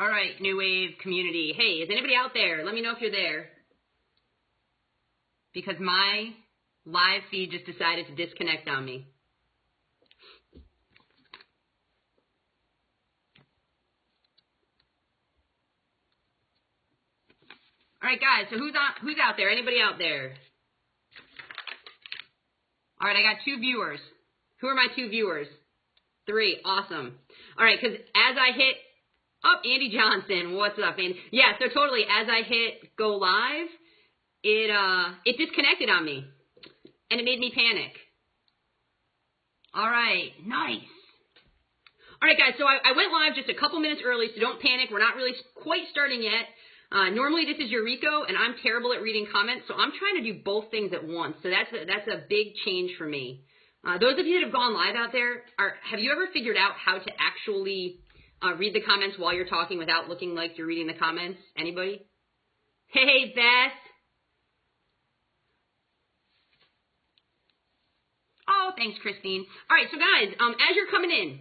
All right, New Wave community. Hey, is anybody out there? Let me know if you're there. Because my live feed just decided to disconnect on me. All right, guys, so who's out there? Anybody out there? All right, I got 2 viewers. Who are my 2 viewers? 3. Awesome. All right, because as I hit... Oh, Andy Johnson. What's up, Andy? Yeah, so totally, as I hit go live, it disconnected on me, and it made me panic. All right, nice. All right, guys, so I went live just a couple minutes early, so don't panic. We're not really quite starting yet. Normally, this is Eureka, and I'm terrible at reading comments, so I'm trying to do both things at once. So that's a big change for me. Those of you that have gone live out there, have you ever figured out how to actually read the comments while you're talking without looking like you're reading the comments? Anybody? Hey, Beth. Oh, thanks, Christine. All right, so guys, as you're coming in,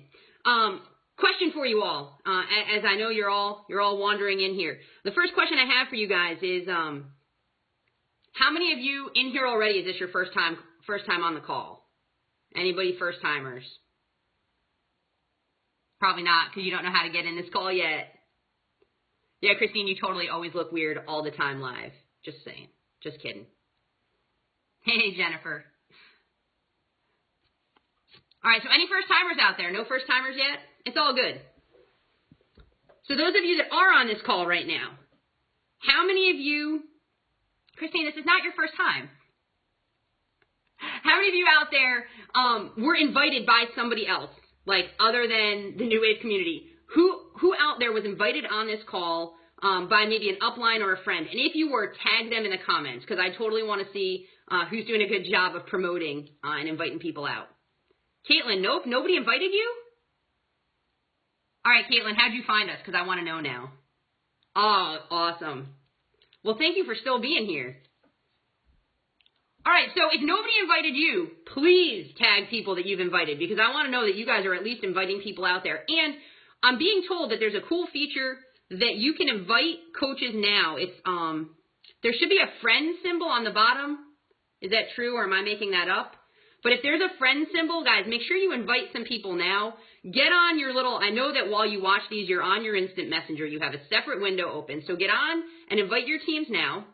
question for you all, as I know you're all wandering in here. The first question I have for you guys is, how many of you in here already, is this your first time on the call? Anybody first timers? Probably not, because you don't know how to get in this call yet. Yeah, Christine, you totally always look weird all the time live. Just saying. Just kidding. Hey, Jennifer. All right, so any first timers out there? No first timers yet? It's all good. So those of you that are on this call right now, how many of you, Christine, this is not your first time. How many of you out there were invited by somebody else, like other than the New Wave community? Who out there was invited on this call by maybe an upline or a friend? And if you were, tag them in the comments, because I totally want to see who's doing a good job of promoting and inviting people out. Caitlin, nope, nobody invited you? All right, Caitlin, how'd you find us? Because I want to know now. Oh, awesome. Well, thank you for still being here. All right, so if nobody invited you, please tag people that you've invited, because I want to know that you guys are at least inviting people out there. And I'm being told that there's a cool feature that you can invite coaches now. It's there should be a friend symbol on the bottom. Is that true, or am I making that up? But if there's a friend symbol, guys, make sure you invite some people now. Get on your little, I know that while you watch these, you're on your instant messenger. You have a separate window open. So get on and invite your teams now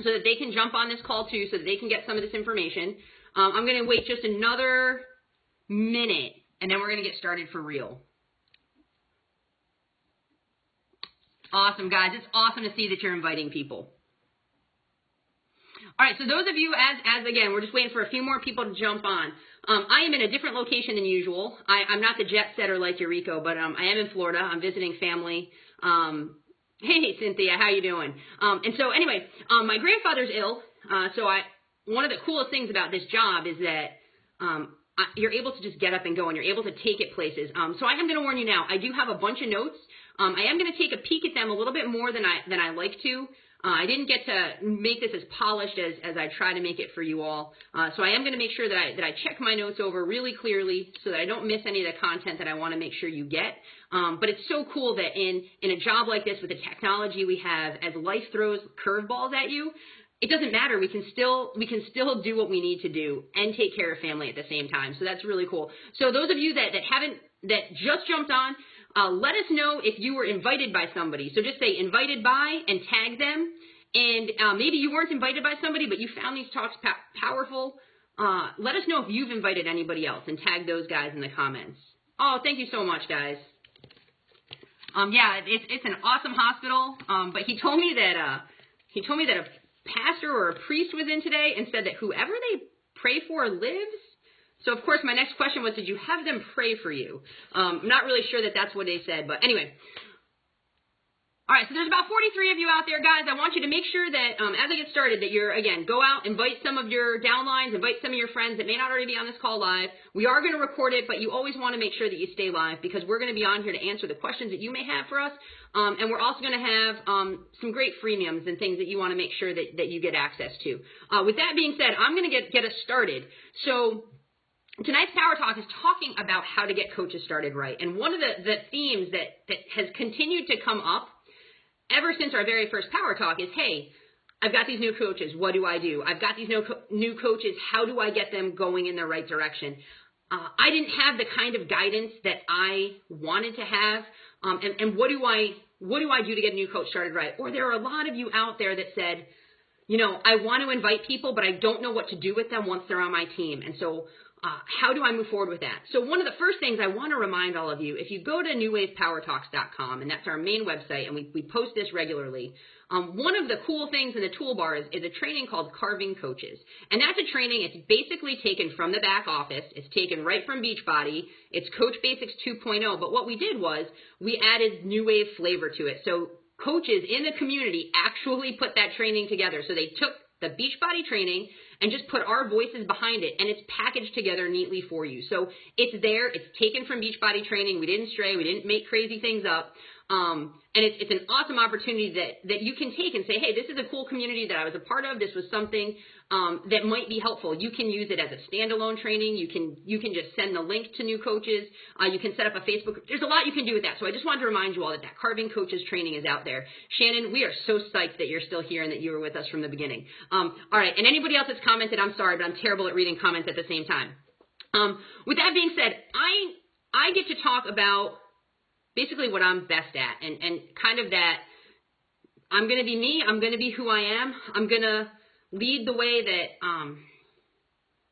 so that they can jump on this call too, so that they can get some of this information. I'm going to wait just another minute, and then we're going to get started for real. Awesome, guys. It's awesome to see that you're inviting people. All right, so those of you, as again, we're just waiting for a few more people to jump on. I am in a different location than usual. I'm not the jet setter like Eureka, but I am in Florida. I'm visiting family. Hey, Cynthia, how you doing? And so anyway, my grandfather's ill. So one of the coolest things about this job is that you're able to just get up and go, and you're able to take it places. So I am going to warn you now. I do have a bunch of notes. I am going to take a peek at them a little bit more than I like to. I didn't get to make this as polished as I try to make it for you all. So I am going to make sure that I check my notes over really clearly so that I don't miss any of the content that I want to make sure you get. But it's so cool that in a job like this with the technology we have, as life throws curveballs at you, it doesn't matter. We can still do what we need to do and take care of family at the same time. So that's really cool. So those of you that just jumped on, let us know if you were invited by somebody. So just say invited by and tag them. And maybe you weren't invited by somebody, but you found these talks powerful. Let us know if you've invited anybody else and tag those guys in the comments. Oh, thank you so much, guys. Yeah, it's an awesome hospital. But he told me that a pastor or a priest was in today and said that whoever they pray for lives. So, of course, my next question was, did you have them pray for you? I'm not really sure that that's what they said, but anyway. All right, so there's about 43 of you out there, guys. I want you to make sure that as I get started that you're, again, go out, invite some of your downlines, invite some of your friends that may not already be on this call live. We are going to record it, but you always want to make sure that you stay live because we're going to be on here to answer the questions that you may have for us. And we're also going to have some great freemiums and things that you want to make sure that you get access to. With that being said, I'm going to get us started. So tonight's Power Talk is talking about how to get coaches started right. And one of the themes that has continued to come up ever since our very first Power Talk is, hey, I've got these new coaches. What do I do? I've got these new coaches. How do I get them going in the right direction? I didn't have the kind of guidance that I wanted to have. And what do I do to get a new coach started right? Or there are a lot of you out there that said, you know, I want to invite people, but I don't know what to do with them once they're on my team. And so how do I move forward with that? So one of the first things I want to remind all of you, if you go to newwavepowertalks.com, and that's our main website, and we post this regularly, one of the cool things in the toolbar is a training called Carving Coaches. And that's a training, it's basically taken from the back office. It's taken right from Beachbody. It's Coach Basics 2.0. But what we did was we added New Wave flavor to it. So coaches in the community actually put that training together. So they took the Beachbody training and just put our voices behind it, and it's packaged together neatly for you. So it's there. It's taken from Beachbody training. We didn't stray. We didn't make crazy things up. And it's an awesome opportunity that you can take and say, hey, this is a cool community that I was a part of. This was something that might be helpful. You can use it as a standalone training. You can just send the link to new coaches. You can set up a Facebook. There's a lot you can do with that. So I just wanted to remind you all that Carving Coaches training is out there. Shannon, we are so psyched that you're still here and that you were with us from the beginning. All right, and anybody else that's commented, I'm sorry, but I'm terrible at reading comments at the same time. With that being said, I get to talk about basically what I'm best at, and kind of that I'm going to be me, I'm going to be who I am, I'm going to lead the way that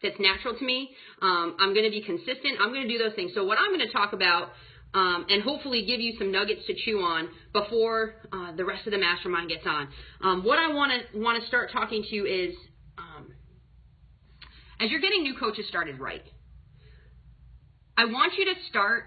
that's natural to me, I'm going to be consistent, I'm going to do those things. So what I'm going to talk about, and hopefully give you some nuggets to chew on before the rest of the mastermind gets on. What I want to start talking to you is, as you're getting new coaches started right, I want you to start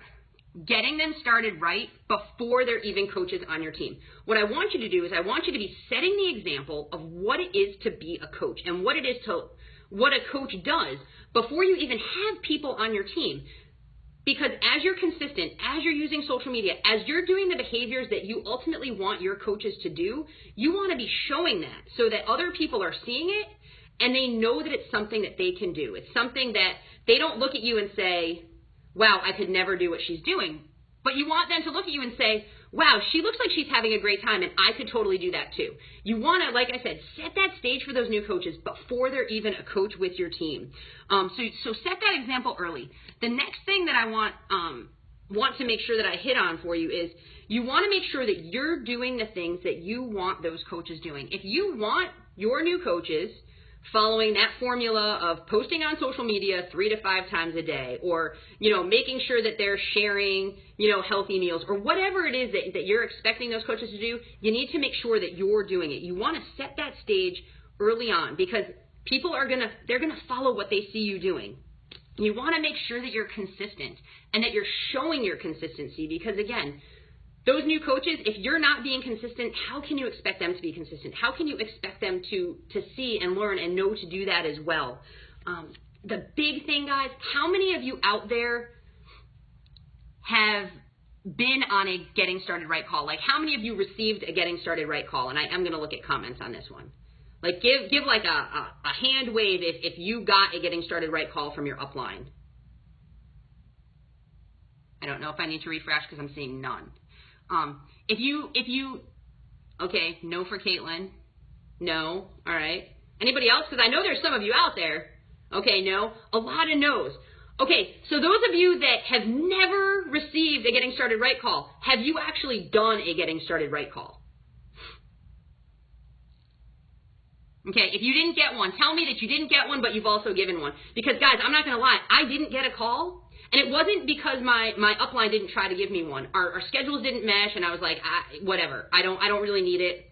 getting them started right before they're even coaches on your team. What I want you to do is I want you to be setting the example of what it is to be a coach and what it is to what a coach does before you even have people on your team. Because as you're consistent, as you're using social media, as you're doing the behaviors that you ultimately want your coaches to do, you want to be showing that so that other people are seeing it and they know that it's something that they can do. It's something that they don't look at you and say, wow, I could never do what she's doing. But you want them to look at you and say, wow, she looks like she's having a great time, and I could totally do that too. You want to, like I said, set that stage for those new coaches before they're even a coach with your team. So set that example early. The next thing that I want to make sure that I hit on for you is you want to make sure that you're doing the things that you want those coaches doing. If you want your new coaches following that formula of posting on social media 3 to 5 times a day, or, making sure that they're sharing, healthy meals, or whatever it is that you're expecting those coaches to do, you need to make sure that you're doing it. You want to set that stage early on because people they're going to follow what they see you doing. You want to make sure that you're consistent and that you're showing your consistency because, again, those new coaches, if you're not being consistent, how can you expect them to be consistent? How can you expect them to see and learn and know to do that as well? The big thing, guys, how many of you out there have been on a Getting Started Right call? Like, how many of you received a Getting Started Right call? And I'm going to look at comments on this one. Like, give like a hand wave if you got a Getting Started Right call from your upline. I don't know if I need to refresh because I'm seeing none. If you, okay, no for Caitlin, no, all right. Anybody else? Because I know there's some of you out there. Okay, no, a lot of no's. Okay, so those of you that have never received a Getting Started Right call, have you actually done a Getting Started Right call? Okay, if you didn't get one, tell me that you didn't get one, but you've also given one. Because, guys, I'm not going to lie, I didn't get a call. And it wasn't because my upline didn't try to give me one. Our schedules didn't mesh, and I was like, whatever. I don't really need it.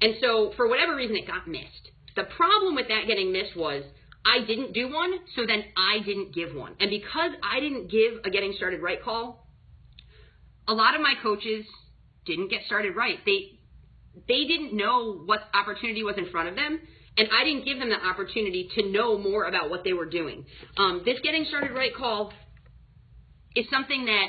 And so for whatever reason, it got missed. The problem with that getting missed was I didn't do one, so then I didn't give one. And because I didn't give a Getting Started Right call, a lot of my coaches didn't get started right. They didn't know what opportunity was in front of them, and I didn't give them the opportunity to know more about what they were doing. This Getting Started Right call is something that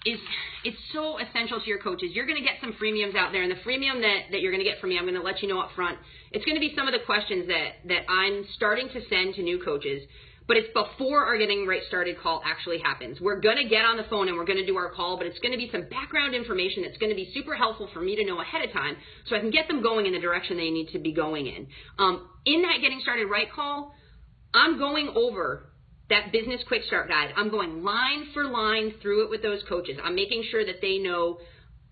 it's so essential to your coaches. You're going to get some freemiums out there, and the freemium that you're going to get from me, I'm going to let you know up front. It's going to be some of the questions that I'm starting to send to new coaches. but it's before our getting right started call actually happens. We're going to get on the phone and we're going to do our call, but it's going to be some background information that's going to be super helpful for me to know ahead of time so I can get them going in the direction they need to be going in. In that getting started right call, I'm going over that business quick start guide. I'm going line for line through it with those coaches. I'm making sure that they know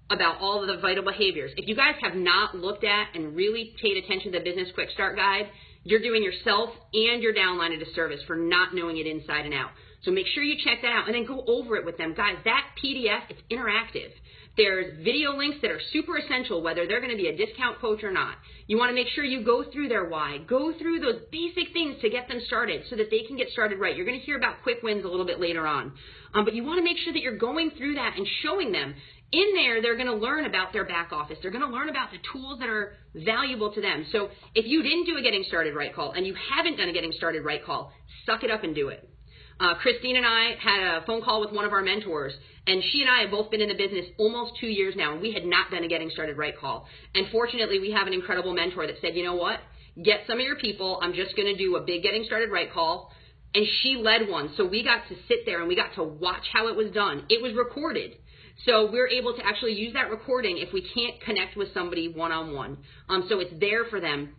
about all of the vital behaviors. If you guys have not looked at and really paid attention to the business quick start guide, you're doing yourself and your downline a disservice for not knowing it inside and out. So make sure you check that out and then go over it with them. Guys, that PDF, it's interactive. There's video links that are super essential, whether they're going to be a discount coach or not. You want to make sure you go through their why, go through those basic things to get them started so that they can get started right. You're going to hear about quick wins a little bit later on. But you want to make sure that you're going through that and showing them. In there, they're going to learn about their back office. They're going to learn about the tools that are valuable to them. So if you didn't do a getting started right call and you haven't done a getting started right call, suck it up and do it. Christine and I had a phone call with one of our mentors, and she and I have both been in the business almost 2 years now, and we had not done a getting started right call. And fortunately, we have an incredible mentor that said, you know what, get some of your people. I'm just going to do a big getting started right call. And she led one. So we got to sit there and we got to watch how it was done. It was recorded. So we're able to actually use that recording if we can't connect with somebody one-on-one. So it's there for them.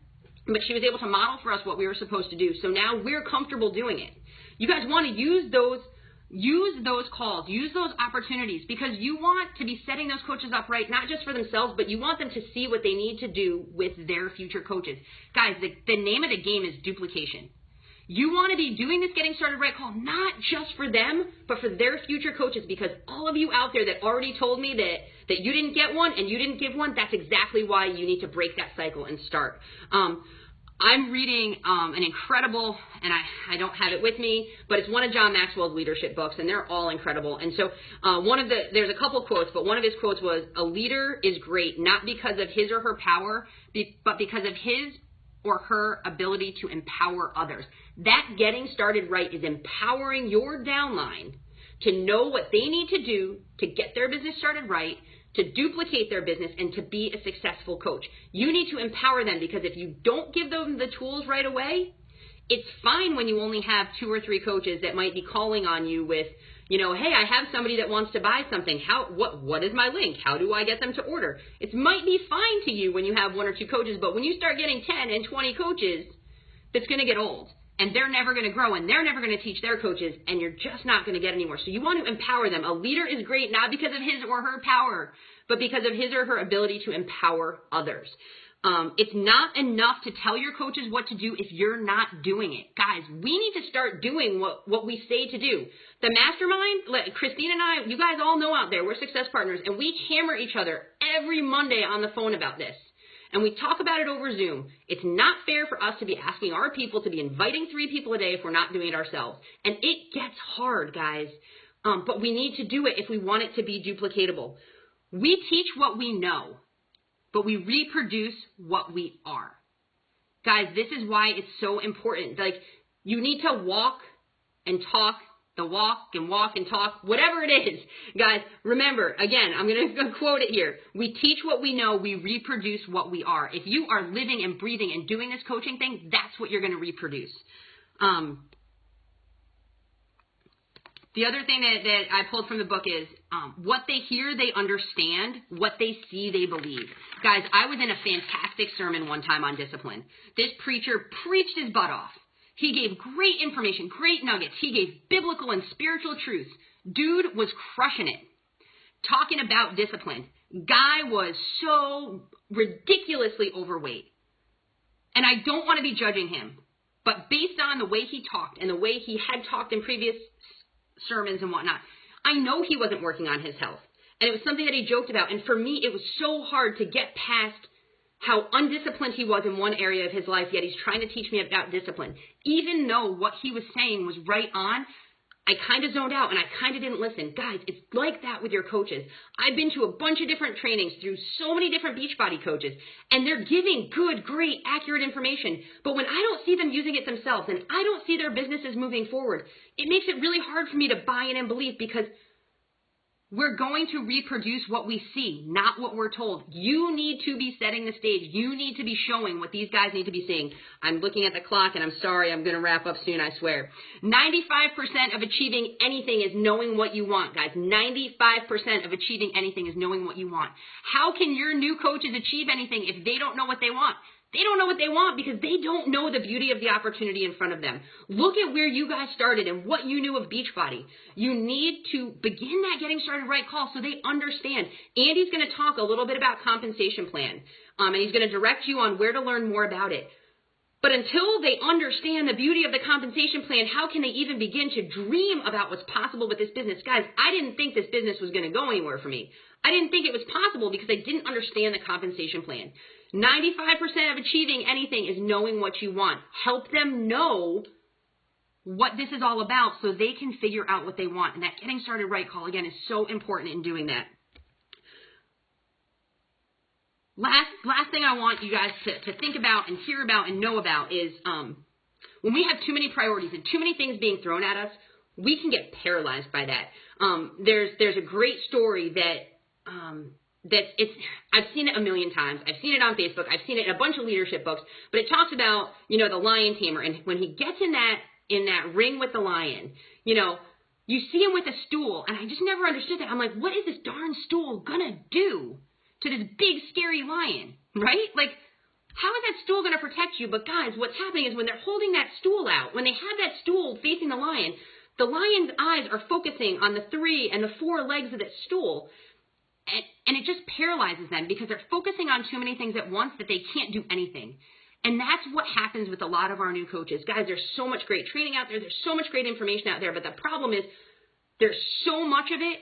But she was able to model for us what we were supposed to do. So now we're comfortable doing it. You guys want to use those calls, use those opportunities, because you want to be setting those coaches up right, not just for themselves, but you want them to see what they need to do with their future coaches. Guys, the name of the game is duplication. You want to be doing this getting started right call, not just for them, but for their future coaches, because all of you out there that already told me that you didn't get one and you didn't give one, that's exactly why you need to break that cycle and start. I'm reading an incredible, and I don't have it with me, but it's one of John Maxwell's leadership books, and they're all incredible. And so there's a couple quotes, but one of his quotes was, a leader is great not because of his or her power, but because of his or her ability to empower others. That getting started right is empowering your downline to know what they need to do to get their business started right, to duplicate their business, and to be a successful coach. You need to empower them, because if you don't give them the tools right away, it's fine when you only have 2 or 3 coaches that might be calling on you with, hey, I have somebody that wants to buy something. What is my link? How do I get them to order? It might be fine to you when you have 1 or 2 coaches, but when you start getting 10 and 20 coaches, that's going to get old. And they're never going to grow, and they're never going to teach their coaches, and you're just not going to get anywhere. So you want to empower them. A leader is great not because of his or her power, but because of his or her ability to empower others. It's not enough to tell your coaches what to do if you're not doing it. Guys, we need to start doing what we say to do. The mastermind, Christine and I, you guys all know out there, we're success partners, and we hammer each other every Monday on the phone about this. And we talk about it over Zoom. It's not fair for us to be asking our people to be inviting 3 people a day if we're not doing it ourselves. And it gets hard, guys. But we need to do it if we want it to be duplicatable. We teach what we know, but we reproduce what we are. Guys, this is why it's so important. You need to walk and talk the walk and talk, whatever it is. Guys, remember, again, I'm going to quote it here. We teach what we know, we reproduce what we are. If you are living and breathing and doing this coaching thing, that's what you're going to reproduce. The other thing that I pulled from the book is what they hear, they understand. What they see, they believe. Guys, I was in a fantastic sermon one time on discipline. This preacher preached his butt off. He gave great information, great nuggets. He gave biblical and spiritual truths. Dude was crushing it. Talking about discipline. Guy was so ridiculously overweight. And I don't want to be judging him. But based on the way he talked and the way he had talked in previous sermons and whatnot, I know he wasn't working on his health. And it was something that he joked about. And for me, it was so hard to get past how undisciplined he was in one area of his life, yet he's trying to teach me about discipline. Even though what he was saying was right on, I kind of zoned out and I kind of didn't listen. Guys, it's like that with your coaches. I've been to a bunch of different trainings through so many different Beachbody coaches, and they're giving good, great, accurate information. But when I don't see them using it themselves and I don't see their businesses moving forward, it makes it really hard for me to buy in and believe, because We're going to reproduce what we see, not what we're told. You need to be setting the stage. You need to be showing what these guys need to be seeing. I'm looking at the clock, and I'm sorry, I'm going to wrap up soon, I swear. 95% of achieving anything is knowing what you want, guys. 95% of achieving anything is knowing what you want. How can your new coaches achieve anything if they don't know what they want? They don't know what they want because they don't know the beauty of the opportunity in front of them. Look at where you guys started and what you knew of Beachbody. You need to begin that getting started right call so they understand. Andy's going to talk a little bit about compensation plan, and he's going to direct you on where to learn more about it. But until they understand the beauty of the compensation plan, how can they even begin to dream about what's possible with this business? Guys, I didn't think this business was going to go anywhere for me. I didn't think it was possible because I didn't understand the compensation plan. 95% of achieving anything is knowing what you want. Help them know what this is all about so they can figure out what they want. And that getting started right call, again, is so important in doing that. Last thing I want you guys to think about and hear about and know about is when we have too many priorities and too many things being thrown at us, we can get paralyzed by that. There's a great story I've seen it a million times. I've seen it on Facebook. I've seen it in a bunch of leadership books. But it talks about, the lion tamer. And when he gets in that ring with the lion, you see him with a stool. And I just never understood that. I'm like, what is this darn stool gonna do to this big, scary lion, right? Like, how is that stool gonna protect you? But guys, what's happening is when they're holding that stool out, when they have that stool facing the lion's eyes are focusing on the 3 and the 4 legs of that stool. And it just paralyzes them because they're focusing on too many things at once that they can't do anything. And that's what happens with a lot of our new coaches. Guys, there's so much great training out there. There's so much great information out there. But the problem is there's so much of it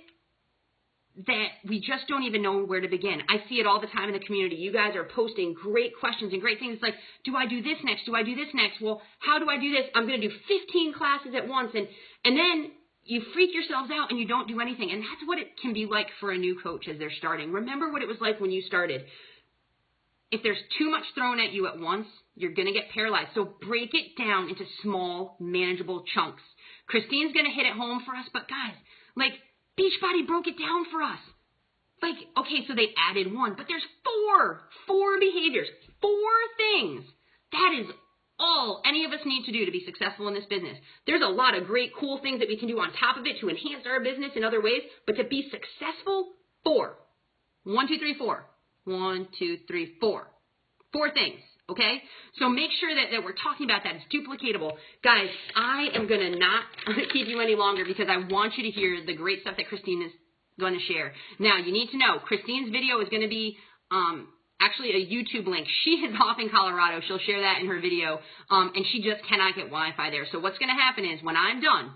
that we just don't even know where to begin. I see it all the time in the community. You guys are posting great questions and great things. It's like, do I do this next? Do I do this next? Well, how do I do this? I'm going to do 15 classes at once. And then you freak yourselves out and you don't do anything. And that's what it can be like for a new coach as they're starting. Remember what it was like when you started. If there's too much thrown at you at once, you're going to get paralyzed. So break it down into small, manageable chunks. Christine's going to hit it home for us. But guys, like Beachbody broke it down for us. Like, okay, so they added 1, but there's 4 behaviors, 4 things. That is all any of us need to do to be successful in this business. There's a lot of great, cool things that we can do on top of it to enhance our business in other ways, but to be successful, 4. 1, 2, 3, 4. 1, 2, 3, 4. 4 things, okay? So make sure that we're talking about that. It's duplicatable. Guys, I am going to not keep you any longer because I want you to hear the great stuff that Christine is going to share. Now, you need to know, Christine's video is going to be actually a YouTube link. She is off in Colorado. She'll share that in her video, and she just cannot get Wi-Fi there. So what's going to happen is when I'm done,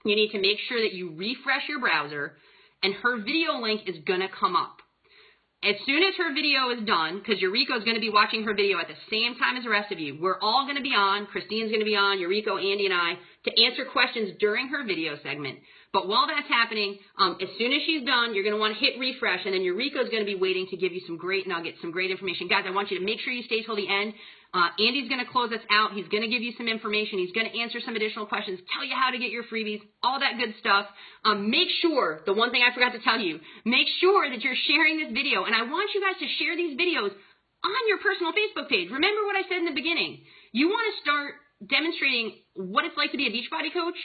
you need to make sure that you refresh your browser, and her video link is going to come up. As soon as her video is done, because Eureka is going to be watching her video at the same time as the rest of you, we're all going to be on, Christine's going to be on, Eureka, Andy, and I, to answer questions during her video segment. But while that's happening, as soon as she's done, you're going to want to hit refresh, and then Eureka is going to be waiting to give you some great nuggets, some great information. Guys, I want you to make sure you stay till the end. Andy's going to close us out. He's going to give you some information. He's going to answer some additional questions, tell you how to get your freebies, all that good stuff. Make sure, the one thing I forgot to tell you, make sure that you're sharing this video. And I want you guys to share these videos on your personal Facebook page. Remember what I said in the beginning. You want to start demonstrating what it's like to be a Beachbody coach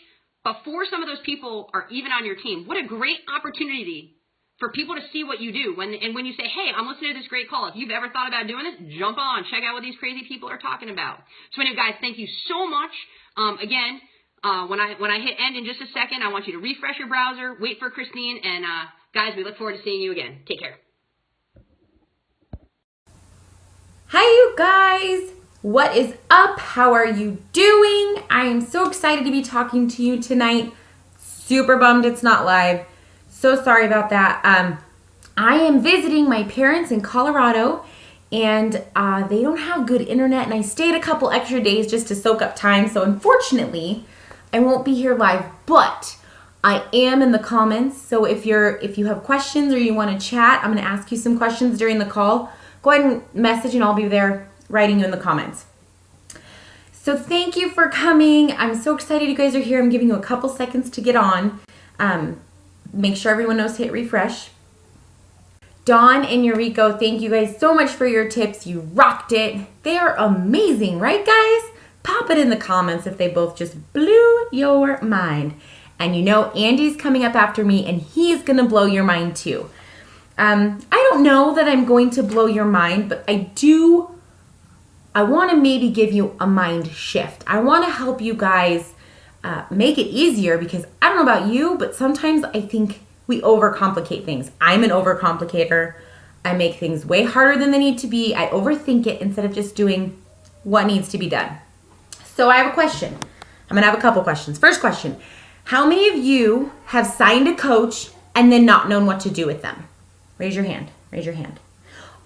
before some of those people are even on your team. What a great opportunity for people to see what you do. When you say, hey, I'm listening to this great call. If you've ever thought about doing this, jump on. Check out what these crazy people are talking about. So anyway, guys, thank you so much. Again, when I hit end in just a second, I want you to refresh your browser, wait for Christine, and guys, we look forward to seeing you again. Take care. Hi, you guys. What is up? How are you doing? I am so excited to be talking to you tonight. Super bummed it's not live. So sorry about that. I am visiting my parents in Colorado, and they don't have good internet, and I stayed a couple extra days just to soak up time. So unfortunately, I won't be here live, but I am in the comments. So if you have questions or you want to chat, I'm going to ask you some questions during the call. Go ahead and message, and I'll be there writing you in the comments. So thank you for coming. I'm so excited you guys are here. I'm giving you a couple seconds to get on. make sure everyone knows to hit refresh. Dawn and Eureka, thank you guys so much for your tips. You rocked it. They are amazing, right guys? Pop it in the comments if they both just blew your mind. And you know Andy's coming up after me and he's gonna blow your mind too. I don't know that I'm going to blow your mind, but I want to maybe give you a mind shift. I want to help you guys make it easier because I don't know about you, but sometimes I think we overcomplicate things. I'm an overcomplicator. I make things way harder than they need to be. I overthink it instead of just doing what needs to be done. So I have a question. I'm going to have a couple questions. First question, how many of you have signed a coach and then not known what to do with them? Raise your hand. Raise your hand.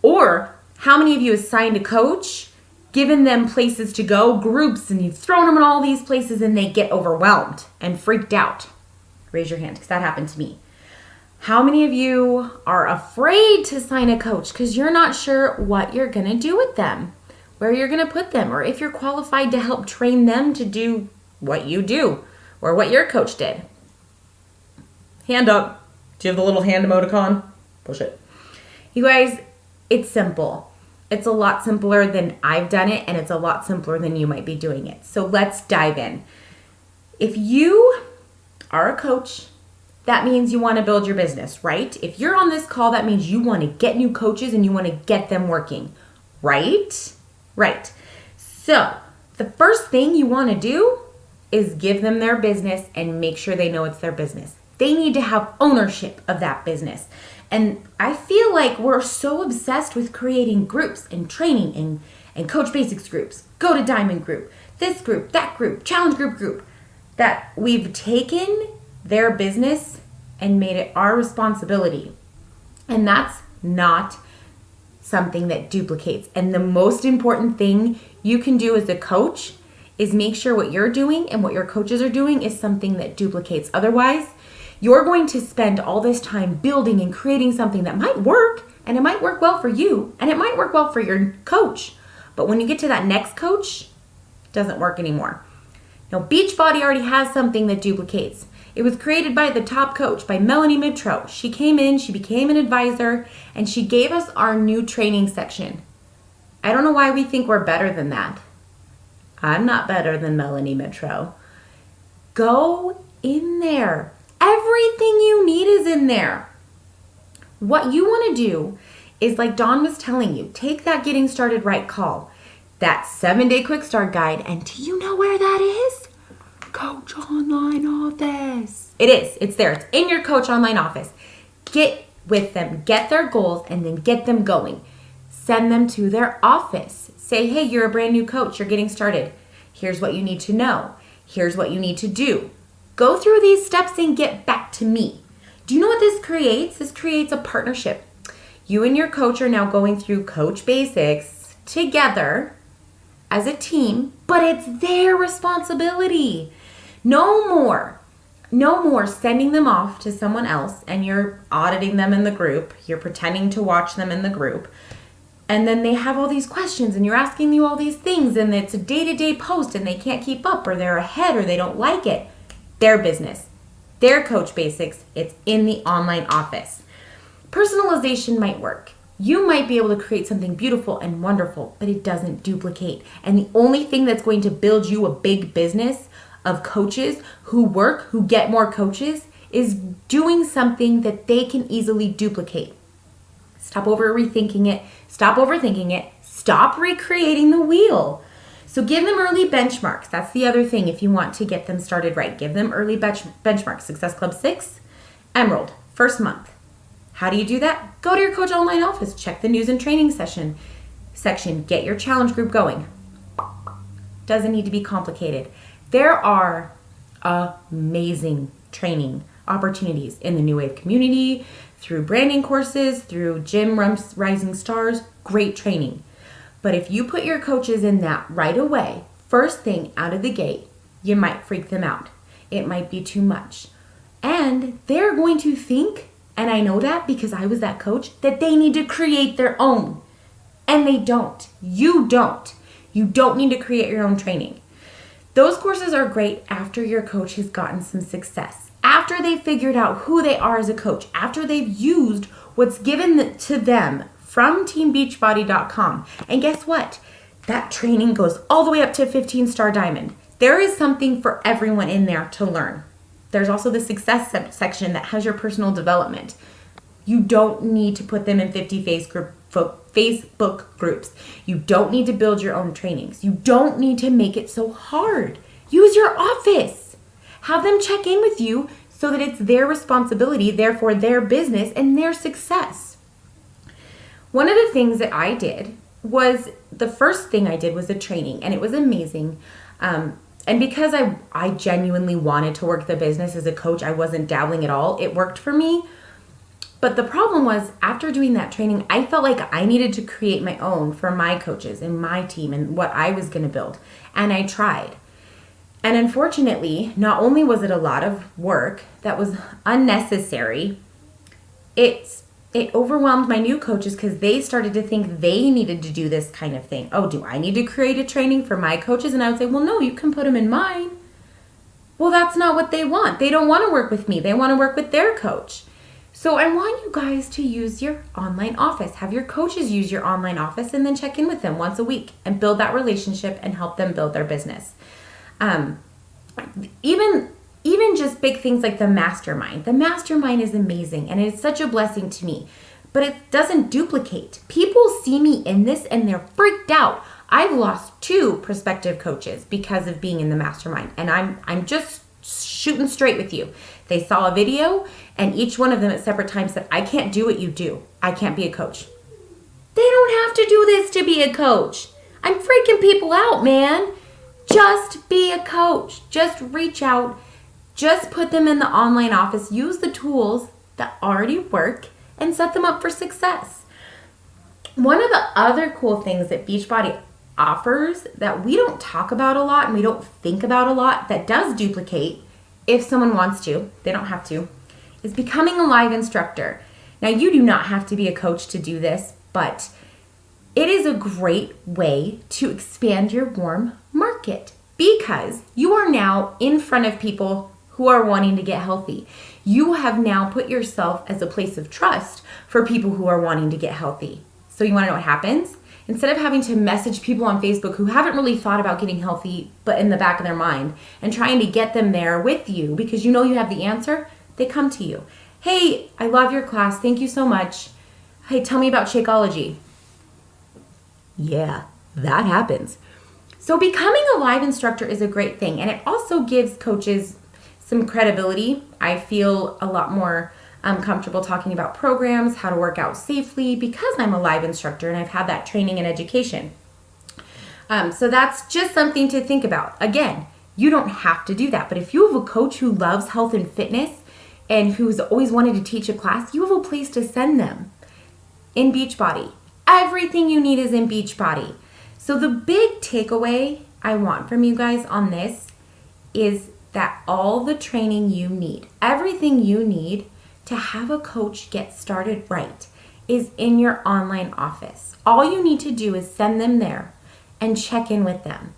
Or how many of you have signed a coach, given them places to go, groups, and you've thrown them in all these places and they get overwhelmed and freaked out? Raise your hand because that happened to me. How many of you are afraid to sign a coach because you're not sure what you're going to do with them, where you're going to put them, or if you're qualified to help train them to do what you do or what your coach did? Hand up. Do you have the little hand emoticon? Push it. You guys, it's simple. It's a lot simpler than I've done it, and it's a lot simpler than you might be doing it. So let's dive in. If you are a coach, that means you want to build your business, right? If you're on this call, that means you want to get new coaches and you want to get them working, right? Right. So the first thing you want to do is give them their business and make sure they know it's their business. They need to have ownership of that business. And I feel like we're so obsessed with creating groups and training and Coach Basics groups, Go to Diamond group, this group, that group, challenge group, that we've taken their business and made it our responsibility. And that's not something that duplicates. And the most important thing you can do as a coach is make sure what you're doing and what your coaches are doing is something that duplicates. Otherwise, you're going to spend all this time building and creating something that might work, and it might work well for you, and it might work well for your coach. But when you get to that next coach, it doesn't work anymore. Now, Beachbody already has something that duplicates. It was created by the top coach, by Melanie Mitro. She came in, she became an advisor, and she gave us our new training section. I don't know why we think we're better than that. I'm not better than Melanie Mitro. Go in there. Everything you need is in there. What you want to do is, like Dawn was telling you, take that Getting Started Right call, that 7-day quick start guide, and do you know where that is? Coach Online Office. It is. It's there. It's in your Coach Online Office. Get with them, get their goals, and then get them going. Send them to their office. Say, hey, you're a brand new coach. You're getting started. Here's what you need to know. Here's what you need to do. Go through these steps and get back to me. Do you know what this creates? This creates a partnership. You and your coach are now going through Coach Basics together as a team, but it's their responsibility. No more sending them off to someone else and you're auditing them in the group. You're pretending to watch them in the group. And then they have all these questions and you're asking you all these things and it's a day-to-day post and they can't keep up or they're ahead or they don't like it. Their business, their Coach Basics, it's in the online office. Personalization might work. You might be able to create something beautiful and wonderful, but it doesn't duplicate. And the only thing that's going to build you a big business of coaches who get more coaches, is doing something that they can easily duplicate. Stop overthinking it. Stop recreating the wheel. So give them early benchmarks. That's the other thing if you want to get them started right. Give them early benchmarks. Success Club 6, Emerald, first month. How do you do that? Go to your Coach Online Office. Check the news and training section. Get your challenge group going. Doesn't need to be complicated. There are amazing training opportunities in the New Wave community, through branding courses, through Gym Rising Stars, great training. But if you put your coaches in that right away, first thing out of the gate, you might freak them out. It might be too much. And they're going to think, and I know that because I was that coach, that they need to create their own. And they don't. You don't. You don't need to create your own training. Those courses are great after your coach has gotten some success. after they figured out who they are as a coach, after they've used what's given to them from teambeachbody.com. And guess what? That training goes all the way up to 15-star diamond. There is something for everyone in there to learn. There's also the success section that has your personal development. You don't need to put them in 50 Facebook groups. You don't need to build your own trainings. You don't need to make it so hard. Use your office. Have them check in with you so that it's their responsibility, therefore their business and their success. One of the things that I did was, the first thing I did was a training, and it was amazing. And because I genuinely wanted to work the business as a coach, I wasn't dabbling at all. It worked for me. But the problem was, after doing that training, I felt like I needed to create my own for my coaches and my team and what I was going to build. And I tried. And unfortunately, not only was it a lot of work that was unnecessary, it overwhelmed my new coaches because they started to think they needed to do this kind of thing. Oh, do I need to create a training for my coaches? And I would say, well, no, you can put them in mine. Well, that's not what they want. They don't want to work with me. They want to work with their coach. So I want you guys to use your online office. Have your coaches use your online office and then check in with them once a week and build that relationship and help them build their business. Even just big things like the mastermind. The mastermind is amazing and it's such a blessing to me, but it doesn't duplicate. People see me in this and they're freaked out. I've lost 2 prospective coaches because of being in the mastermind, and I'm just shooting straight with you. They saw a video and each one of them at separate times said, I can't do what you do. I can't be a coach. They don't have to do this to be a coach. I'm freaking people out, man. Just be a coach. Just reach out. Just put them in the online office. Use the tools that already work and set them up for success. One of the other cool things that Beachbody offers that we don't talk about a lot and we don't think about a lot, that does duplicate if someone wants to, they don't have to, is becoming a live instructor. Now, you do not have to be a coach to do this, but it is a great way to expand your warm market because you are now in front of people who are wanting to get healthy. You have now put yourself as a place of trust for people who are wanting to get healthy. So you want to know what happens? Instead of having to message people on Facebook who haven't really thought about getting healthy, but in the back of their mind, and trying to get them there with you because you know you have the answer, they come to you. Hey, I love your class. Thank you so much. Hey, tell me about Shakeology. Yeah, that happens. So becoming a live instructor is a great thing, and it also gives coaches some credibility. I feel a lot more comfortable talking about programs, how to work out safely, because I'm a live instructor and I've had that training and education. So that's just something to think about. Again, you don't have to do that, but if you have a coach who loves health and fitness and who's always wanted to teach a class, you have a place to send them in Beachbody. Everything you need is in Beachbody. So the big takeaway I want from you guys on this is that all the training you need, everything you need to have a coach get started right, is in your online office. All you need to do is send them there and check in with them.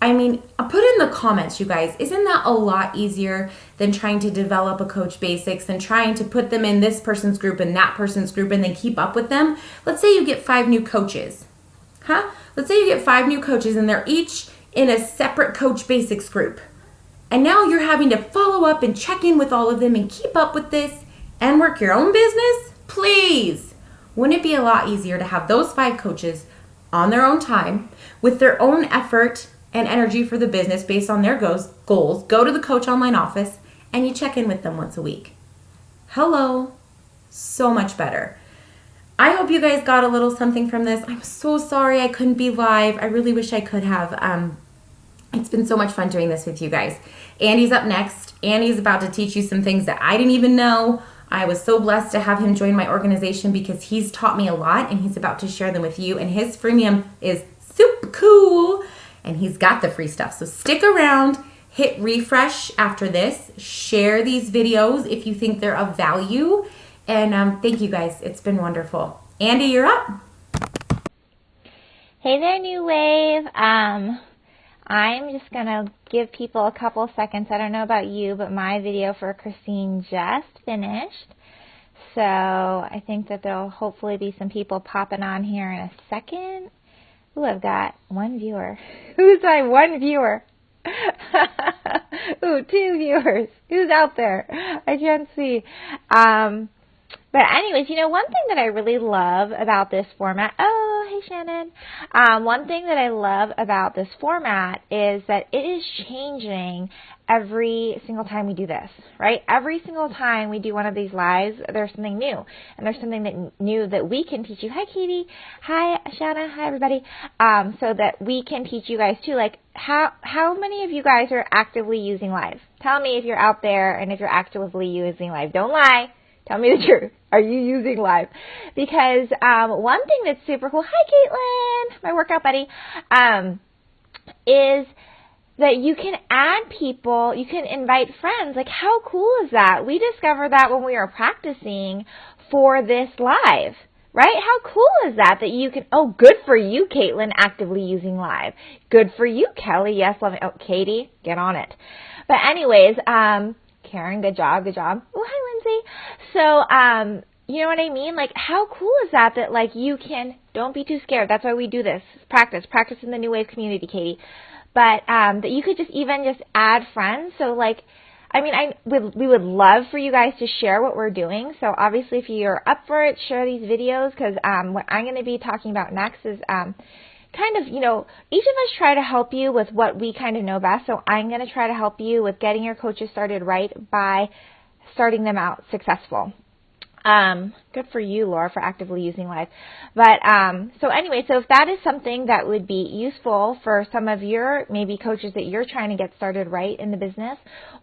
I mean, put in the comments, you guys, isn't that a lot easier than trying to develop a Coach Basics and trying to put them in this person's group and that person's group and then keep up with them? Let's say you get 5 new coaches. Let's say you get 5 new coaches and they're each in a separate Coach Basics group. And now you're having to follow up and check in with all of them and keep up with this and work your own business? Please. Wouldn't it be a lot easier to have those 5 coaches on their own time with their own effort and energy for the business based on their goals, go to the Coach Online office and you check in with them once a week? Hello. So much better. I hope you guys got a little something from this. I'm so sorry I couldn't be live. I really wish I could have. It's been so much fun doing this with you guys. Andy's up next. Andy's about to teach you some things that I didn't even know. I was so blessed to have him join my organization because he's taught me a lot and he's about to share them with you. And his freemium is super cool and he's got the free stuff. So stick around, hit refresh after this, share these videos if you think they're of value. And thank you guys. It's been wonderful. Andy, you're up. Hey there, New Wave. I'm just going to give people a couple seconds. I don't know about you, but my video for Christine just finished. So I think that there'll hopefully be some people popping on here in a second. Ooh, I've got one viewer. Who's my one viewer? Ooh, 2 viewers. Who's out there? I can't see. But anyways, one thing that I really love about this format, oh, hey Shannon. One thing that I love about this format is that it is changing every single time we do this, right? Every single time we do one of these lives, there's something new. And there's something new that we can teach you. Hi, Katie. Hi, Shanna. Hi, everybody. So that we can teach you guys too. Like, how many of you guys are actively using live? Tell me if you're out there and if you're actively using live. Don't lie. Tell me the truth. Are you using live? Because one thing that's super cool, hi Caitlin, my workout buddy, is that you can add people, you can invite friends. Like, how cool is that? We discovered that when we were practicing for this live, right? How cool is that you can, oh, good for you, Caitlin, actively using live. Good for you, Kelly. Yes, love it. Oh, Katie, get on it. But anyways, Karen, good job, good job. Oh, hi, Lindsay. So, you know what I mean? Like, how cool is that like, you can, don't be too scared. That's why we do this. Practice in the New Wave community, Katie. But, that you could just add friends. So, like, I mean, we would love for you guys to share what we're doing. So, obviously, if you're up for it, share these videos, because, what I'm going to be talking about next is, kind of, each of us try to help you with what we kind of know best. So I'm going to try to help you with getting your coaches started right by starting them out successful. Good for you, Laura, for actively using live. But so anyway, so if that is something that would be useful for some of your maybe coaches that you're trying to get started right in the business,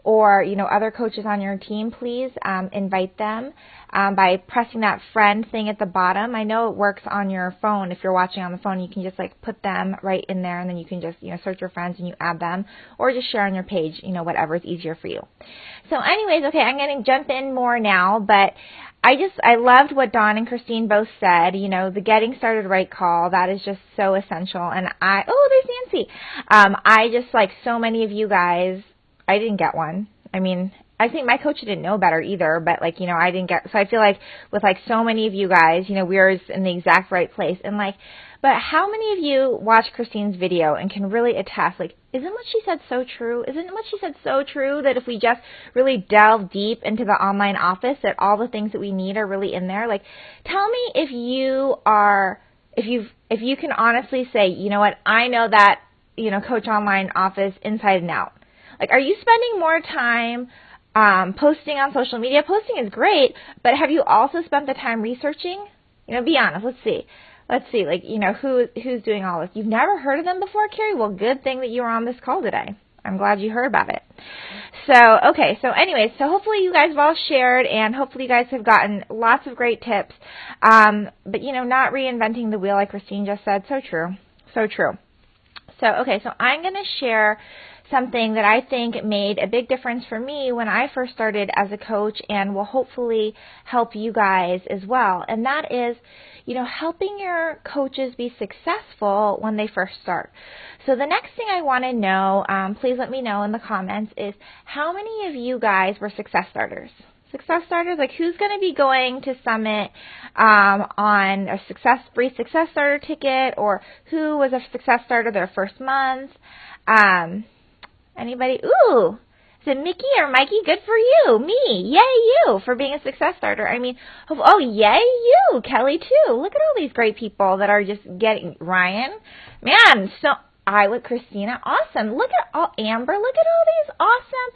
or other coaches on your team, please invite them by pressing that friend thing at the bottom. I know it works on your phone. If you're watching on the phone, you can just put them right in there, and then you can just search your friends and you add them, or just share on your page. Whatever is easier for you. So anyways, okay, I'm going to jump in more now, but I loved what Dawn and Christine both said, the getting started right call, that is just so essential. And there's Nancy. I just, like so many of you guys, I didn't get one. I mean, I think my coach didn't know better either, but I didn't get, so I feel like with so many of you guys, we were in the exact right place. And but how many of you watch Christine's video and can really attest, isn't what she said so true? Isn't what she said so true that if we just really delve deep into the online office, that all the things that we need are really in there? Tell me if you can honestly say, you know what, I know that, Coach Online office inside and out. Are you spending more time posting on social media? Posting is great, but have you also spent the time researching? Be honest. Let's see, who's doing all this? You've never heard of them before, Carrie? Well, good thing that you were on this call today. I'm glad you heard about it. So, okay, so anyways, so hopefully you guys have all shared, and hopefully you guys have gotten lots of great tips. But, not reinventing the wheel, like Christine just said. So true. So true. So, okay, so I'm going to share something that I think made a big difference for me when I first started as a coach, and will hopefully help you guys as well. And that is, helping your coaches be successful when they first start. So the next thing I want to know, please let me know in the comments, is how many of you guys were success starters? Success starters, who's going to be going to Summit on a free success starter ticket, or who was a success starter their first month? Anybody? Ooh, is it Mickey or Mikey? Good for you. Me. Yay you for being a success starter. I mean, oh, yay you. Kelly too. Look at all these great people that are just getting, Ryan. Man, so I with Christina. Awesome. Look at all, Amber. Look at all these awesome.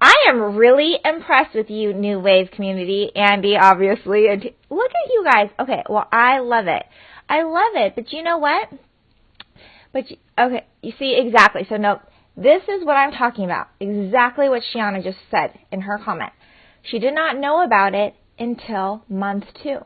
I am really impressed with you, New Wave community. Andy, obviously. And look at you guys. Okay, well, I love it. I love it. But you know what? Okay, you see, exactly. So, no. This is what I'm talking about, exactly what Shiana just said in her comment. She did not know about it until month 2.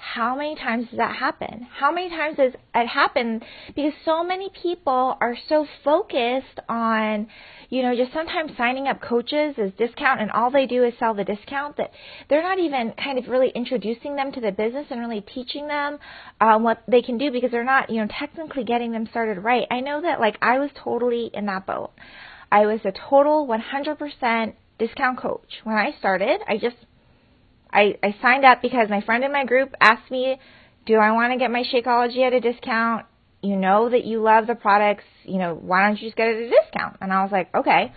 how many times does that happen? How many times does it happen? Because so many people are so focused on, just sometimes signing up coaches as discount, and all they do is sell the discount, that they're not even kind of really introducing them to the business and really teaching them what they can do, because they're not, technically getting them started right. I know that, I was totally in that boat. I was a total 100% discount coach. When I started, I signed up because my friend in my group asked me, do I want to get my Shakeology at a discount? You know that you love the products, why don't you just get it at a discount? And I was like, okay,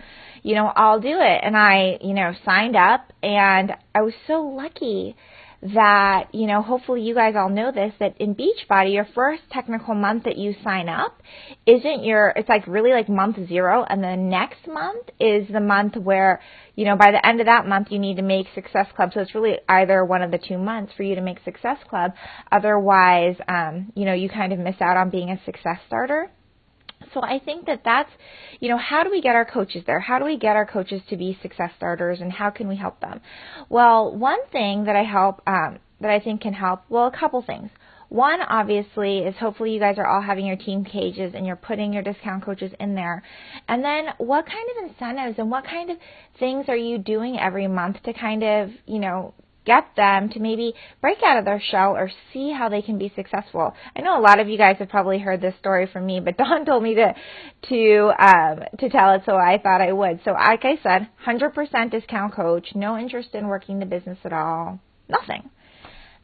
I'll do it. And I, signed up, and I was so lucky that, hopefully you guys all know this, that in Beachbody, your first technical month that you sign up it's really like month 0, and the next month is the month where, by the end of that month, you need to make Success Club. So it's really either one of the 2 months for you to make Success Club. Otherwise, you kind of miss out on being a success starter. So I think that's, how do we get our coaches there? How do we get our coaches to be success starters, and how can we help them? Well, one thing that I think can help, a couple things. One, obviously, is hopefully you guys are all having your team cages and you're putting your discount coaches in there. And then what kind of incentives and what kind of things are you doing every month to kind of, get them to maybe break out of their shell or see how they can be successful. I know a lot of you guys have probably heard this story from me, but Dawn told me to tell it, so I thought I would. So like I said, 100% discount coach, no interest in working the business at all, nothing.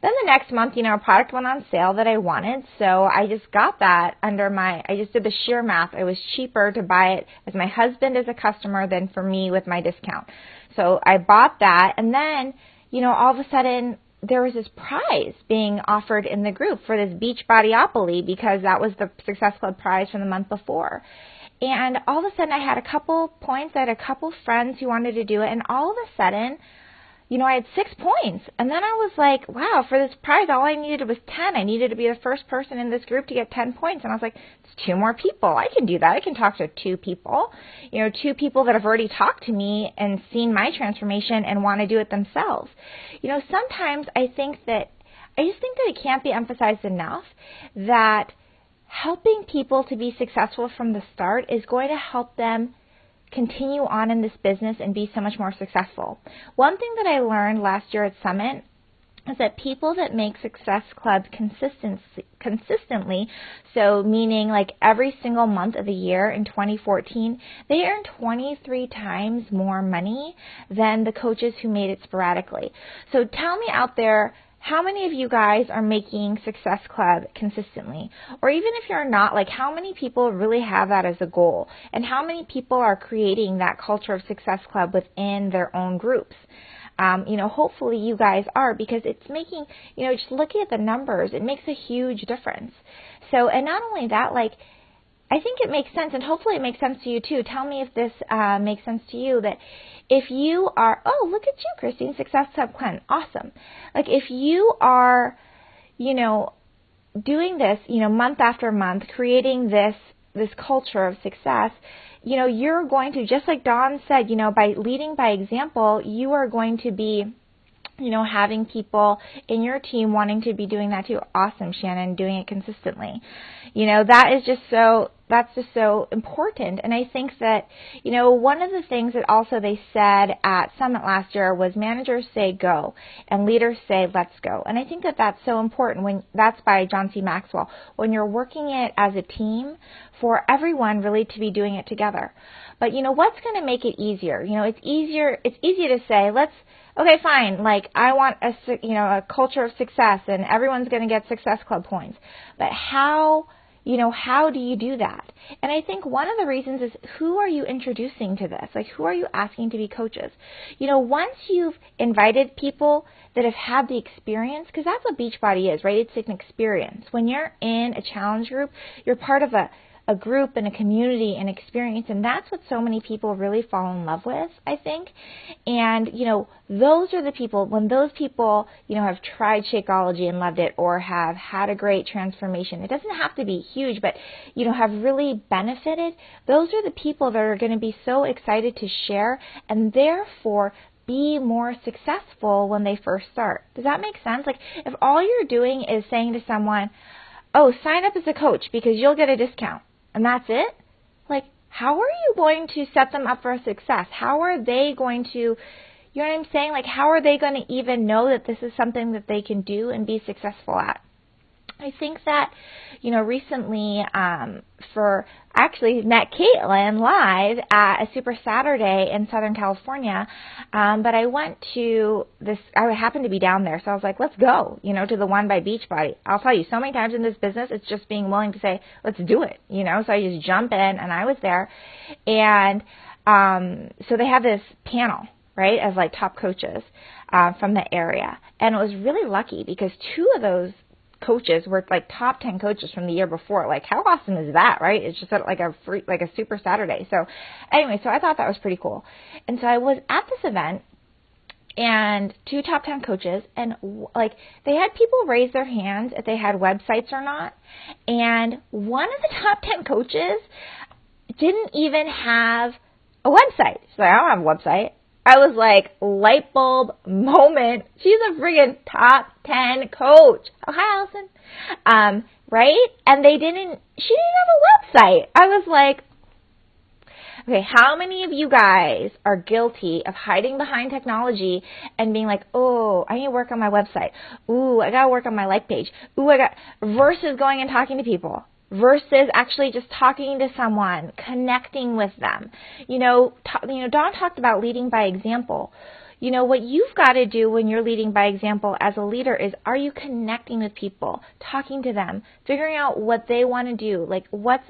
Then the next month, a product went on sale that I wanted, so I just got that I just did the sheer math. It was cheaper to buy it as my husband as a customer than for me with my discount. So I bought that, and then all of a sudden, there was this prize being offered in the group for this Beachbodyopoly, because that was the Success Club prize from the month before. And all of a sudden, I had a couple points. I had a couple friends who wanted to do it, and all of a sudden, I had 6 points. And then I was like, wow, for this prize, all I needed was 10. I needed to be the first person in this group to get 10 points. And I was like, it's 2 more people. I can do that. I can talk to 2 people, 2 people that have already talked to me and seen my transformation and want to do it themselves. Sometimes I just think that it can't be emphasized enough that helping people to be successful from the start is going to help them continue on in this business and be so much more successful. One thing that I learned last year at Summit is that people that make Success Club consistently, so meaning like every single month of the year in 2014, they earn 23 times more money than the coaches who made it sporadically. So tell me out there, how many of you guys are making Success Club consistently? Or even if you're not, how many people really have that as a goal? And how many people are creating that culture of Success Club within their own groups? Hopefully you guys are, because it's making, just looking at the numbers, it makes a huge difference. So, and not only that, I think it makes sense, and hopefully it makes sense to you too. Tell me if this makes sense to you, that if you are, oh, look at you, Christine, Success Club Clan, awesome. If you are, doing this, month after month, creating this culture of success, you're going to, just like Dawn said, by leading by example, you are going to be, having people in your team wanting to be doing that too. Awesome, Shannon, doing it consistently. That's just so important. And I think that, one of the things that also they said at Summit last year was managers say go and leaders say let's go. And I think that that's so important. That's by John C. Maxwell. When you're working it as a team, for everyone really to be doing it together. But what's going to make it easier? It's easy to say, okay, fine, I want a culture of success and everyone's going to get Success Club points. But how do you do that? And I think one of the reasons is, who are you introducing to this? Who are you asking to be coaches? Once you've invited people that have had the experience, because that's what Beachbody is, right? It's an experience. When you're in a challenge group, you're part of a group and a community and experience, and that's what so many people really fall in love with, I think. And, those are the people, when those people, have tried Shakeology and loved it, or have had a great transformation, it doesn't have to be huge, but, have really benefited, those are the people that are going to be so excited to share, and therefore be more successful when they first start. Does that make sense? Like, if all you're doing is saying to someone, oh, sign up as a coach because you'll get a discount, and that's it, like, how are you going to set them up for success? How are they going to, you know what I'm saying? Like, how are they going to even know that this is something that they can do and be successful at? I think that, recently actually met Caitlin live at a Super Saturday in Southern California, but I went to this, I happened to be down there, so I was like, let's go, to the one by Beachbody. I'll tell you, so many times in this business, it's just being willing to say, let's do it, so I just jump in, and I was there, and so they have this panel, right, of like top coaches from the area, and it was really lucky because two of those coaches were like top 10 coaches from the year before. Like, how awesome is that, right? It's just like a Super Saturday. So anyway, so I thought that was pretty cool. And so I was at this event, and two top 10 coaches, and like they had people raise their hands if they had websites or not. And one of the top 10 coaches didn't even have a website. She's like, I don't have a website. I was like, light bulb moment. She's a friggin' top 10 coach. Oh, hi, Allison. Right? And she didn't have a website. I was like, okay, how many of you guys are guilty of hiding behind technology and being like, oh, I need to work on my website. Ooh, I got to work on my like page. Ooh, versus going and talking to people. Versus actually just talking to someone, connecting with them. Dawn talked about leading by example. What you've got to do when you're leading by example as a leader is, are you connecting with people, talking to them, figuring out what they want to do, like what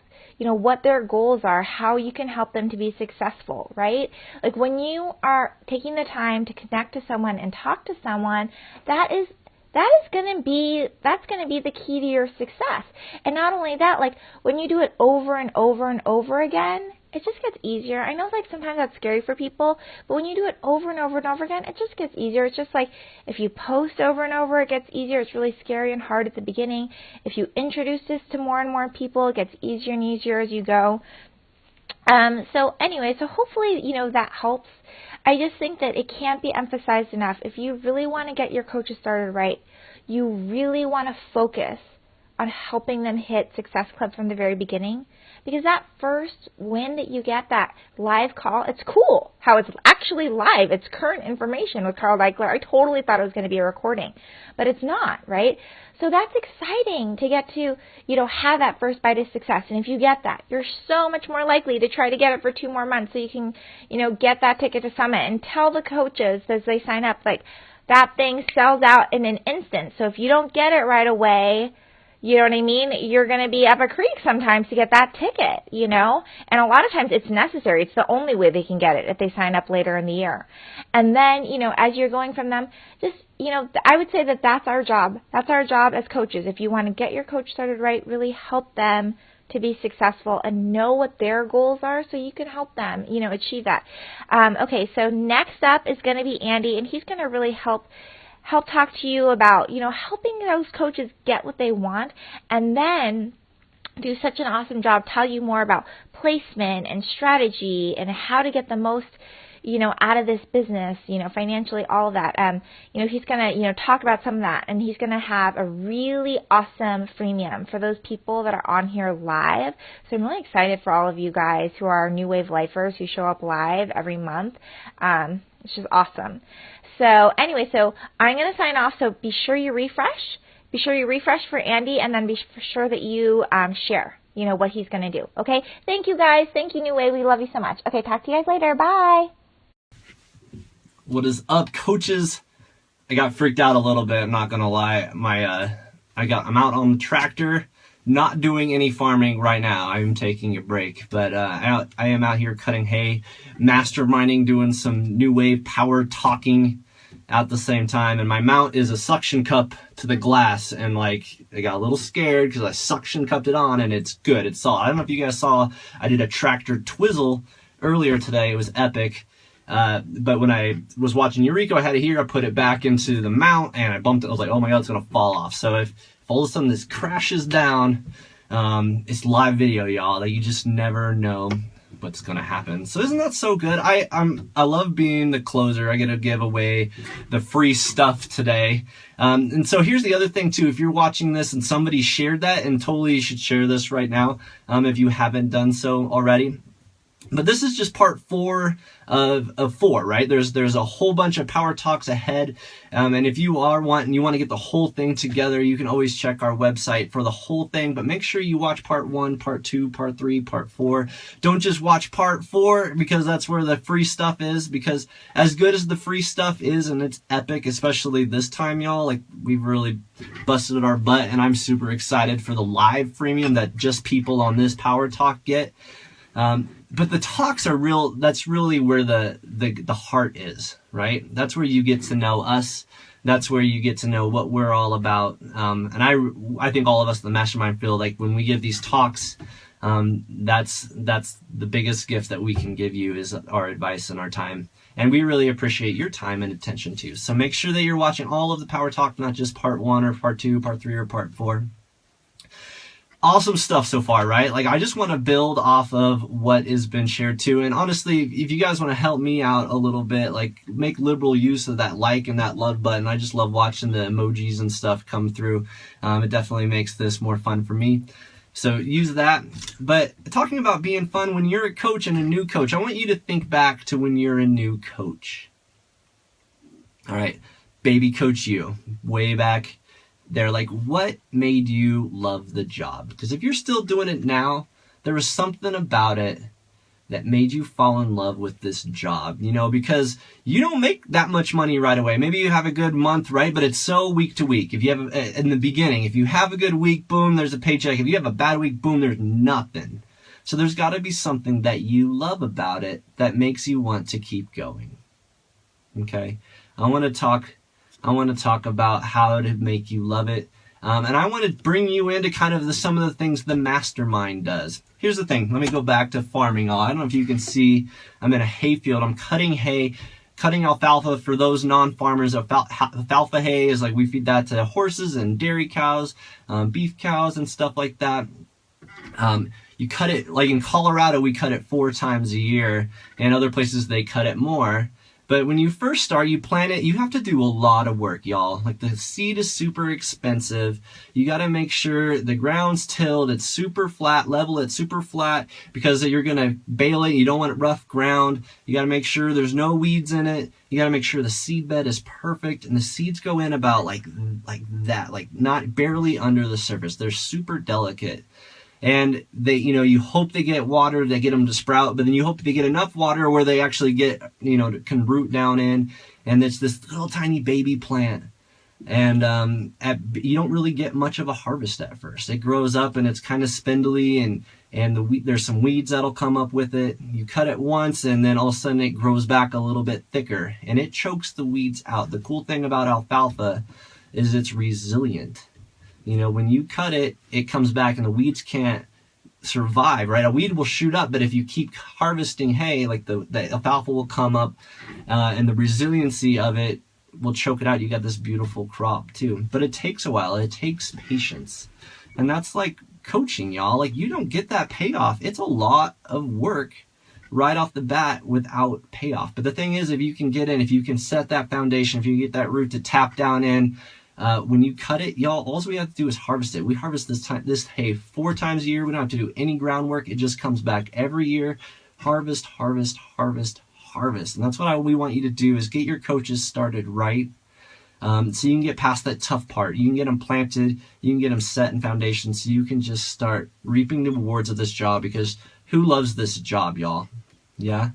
their goals are, how you can help them to be successful, right? Like, when you are taking the time to connect to someone and talk to someone, that's going to be the key to your success. And not only that, like, when you do it over and over and over again, it just gets easier. I know, like, sometimes that's scary for people, but when you do it over and over and over again, it just gets easier. It's just like if you post over and over, it gets easier. It's really scary and hard at the beginning. If you introduce this to more and more people, it gets easier and easier as you go. So anyway, so hopefully, that helps. I just think that it can't be emphasized enough. If you really want to get your coaches started right, you really want to focus on helping them hit Success Club from the very beginning. Because that first win that you get, that live call, it's cool how it's actually live. It's current information with Carl Deichler. I totally thought it was going to be a recording, but it's not, right? So that's exciting to get to, have that first bite of success. And if you get that, you're so much more likely to try to get it for 2 more months so you can, get that ticket to Summit, and tell the coaches as they sign up, like, that thing sells out in an instant. So if you don't get it right away, you know what I mean? You're going to be up a creek sometimes to get that ticket, And a lot of times it's necessary. It's the only way they can get it if they sign up later in the year. And then, as you're going from them, just, I would say that that's our job. That's our job as coaches. If you want to get your coach started right, really help them to be successful and know what their goals are so you can help them, achieve that. Okay, so next up is going to be Andy, and he's going to really help talk to you about, helping those coaches get what they want, and then do such an awesome job, tell you more about placement and strategy and how to get the most, out of this business, financially, all of that. He's going to, talk about some of that, and he's going to have a really awesome freemium for those people that are on here live. So I'm really excited for all of you guys who are New Wave Lifers who show up live every month. It's just awesome. So anyway, so I'm going to sign off, so be sure you refresh. Be sure you refresh for Andy, and then be sure that you share, what he's going to do. Okay? Thank you, guys. Thank you, New Way. We love you so much. Okay, talk to you guys later. Bye. What is up, coaches? I got freaked out a little bit, I'm not going to lie. I'm out on the tractor, not doing any farming right now. I'm taking a break, but I am out here cutting hay, masterminding, doing some new wave power talking at the same time. And my mount is a suction cup to the glass, and like I got a little scared because I suction cupped it on, and it's good. It's solid. I don't know if you guys saw, I did a tractor twizzle earlier today. It was epic. But when I was watching Eureka, I had it here. I put it back into the mount, and I bumped it. I was like, oh my god, it's gonna fall off. So if all of a sudden this crashes down, it's live video, y'all. Like, you just never know what's going to happen. So isn't that so good? I love being the closer. I get to give away the free stuff today. And so here's the other thing too. If you're watching this and somebody shared that, and totally you should share this right now, if you haven't done so already. But this is just part 4 of 4, right? There's a whole bunch of Power Talks ahead. And if you want to get the whole thing together, you can always check our website for the whole thing. But make sure you watch part 1, part 2, part 3, part 4. Don't just watch part 4 because that's where the free stuff is. Because as good as the free stuff is, and it's epic, especially this time, y'all, like we've really busted our butt. And I'm super excited for the live freemium that just people on this Power Talk get. But the talks are real. That's really where the heart is, right? That's where you get to know us. That's where you get to know what we're all about. And I think all of us in the mastermind feel like when we give these talks, that's the biggest gift that we can give you is our advice and our time. And we really appreciate your time and attention too. So make sure that you're watching all of the Power Talk, not just part 1 or part 2, part 3 or part 4. Awesome stuff so far, right? Like I just want to build off of what has been shared too. And honestly, if you guys want to help me out a little bit, like make liberal use of that like and that love button. I just love watching the emojis and stuff come through. It definitely makes this more fun for me. So use that. But talking about being fun, when you're a coach and a new coach, I want you to think back to when you're a new coach. All right, baby coach you, way back. They're like, what made you love the job? Because if you're still doing it now, there was something about it that made you fall in love with this job, because you don't make that much money right away. Maybe you have a good month, right? But it's so week to week. If you have, in the beginning, if you have a good week, boom, there's a paycheck. If you have a bad week, boom, there's nothing. So there's got to be something that you love about it that makes you want to keep going. Okay? I want to talk about how to make you love it. And I want to bring you into kind of some of the things the mastermind does. Here's the thing. Let me go back to farming. I don't know if you can see, I'm in a hay field. I'm cutting hay, cutting alfalfa for those non-farmers. Alfalfa hay is like we feed that to horses and dairy cows, beef cows and stuff like that. You cut it, like in Colorado, we cut it 4 times a year. And other places, they cut it more. But when you first start, you plant it, you have to do a lot of work, y'all. Like the seed is super expensive. You got to make sure the ground's tilled, it's super flat, level it super flat because you're going to bale it. You don't want it rough ground. You got to make sure there's no weeds in it. You got to make sure the seed bed is perfect, and the seeds go in about like that, like not barely under the surface. They're super delicate. And they, you hope they get water, they get them to sprout, but then you hope they get enough water where they actually get, can root down in, and it's this little tiny baby plant. And you don't really get much of a harvest at first. It grows up and it's kind of spindly, and there's some weeds that'll come up with it. You cut it once, and then all of a sudden it grows back a little bit thicker, and it chokes the weeds out. The cool thing about alfalfa is it's resilient. When you cut it, it comes back and the weeds can't survive, right? A weed will shoot up, but if you keep harvesting hay, like the alfalfa will come up, and the resiliency of it will choke it out. You got this beautiful crop too. But it takes a while. It takes patience. And that's like coaching, y'all. Like you don't get that payoff. It's a lot of work right off the bat without payoff. But the thing is, if you can get in, if you can set that foundation, if you get that root to tap down in, when you cut it, y'all, all we have to do is harvest it. We harvest this hay 4 times a year. We don't have to do any groundwork. It just comes back every year. Harvest, harvest, harvest, harvest. And that's what we want you to do, is get your coaches started right. So you can get past that tough part. You can get them planted. You can get them set in foundation, so you can just start reaping the rewards of this job, because who loves this job, y'all? Yeah?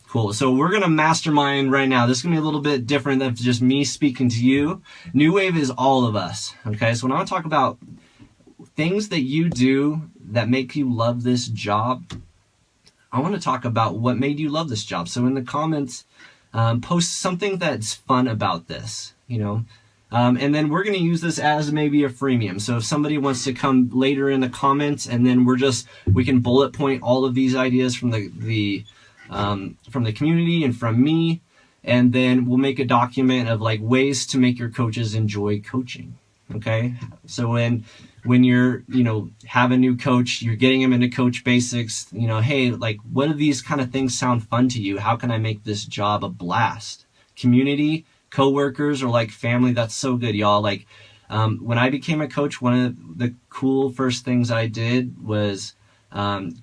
Cool. So we're going to mastermind right now. This is going to be a little bit different than just me speaking to you. New Wave is all of us. Okay. So when I want to talk about things that you do that make you love this job, I want to talk about what made you love this job. So in the comments, post something that's fun about this, and then we're going to use this as maybe a freemium. So if somebody wants to come later in the comments, and then we can bullet point all of these ideas from the community and from me, and then we'll make a document of like ways to make your coaches enjoy coaching. Okay, so when you're, have a new coach, you're getting them into coach basics, hey, like, what do these kind of things sound fun to you? How can I make this job a blast? Community, coworkers, or like family, that's so good, y'all. Like, when I became a coach, one of the cool first things I did was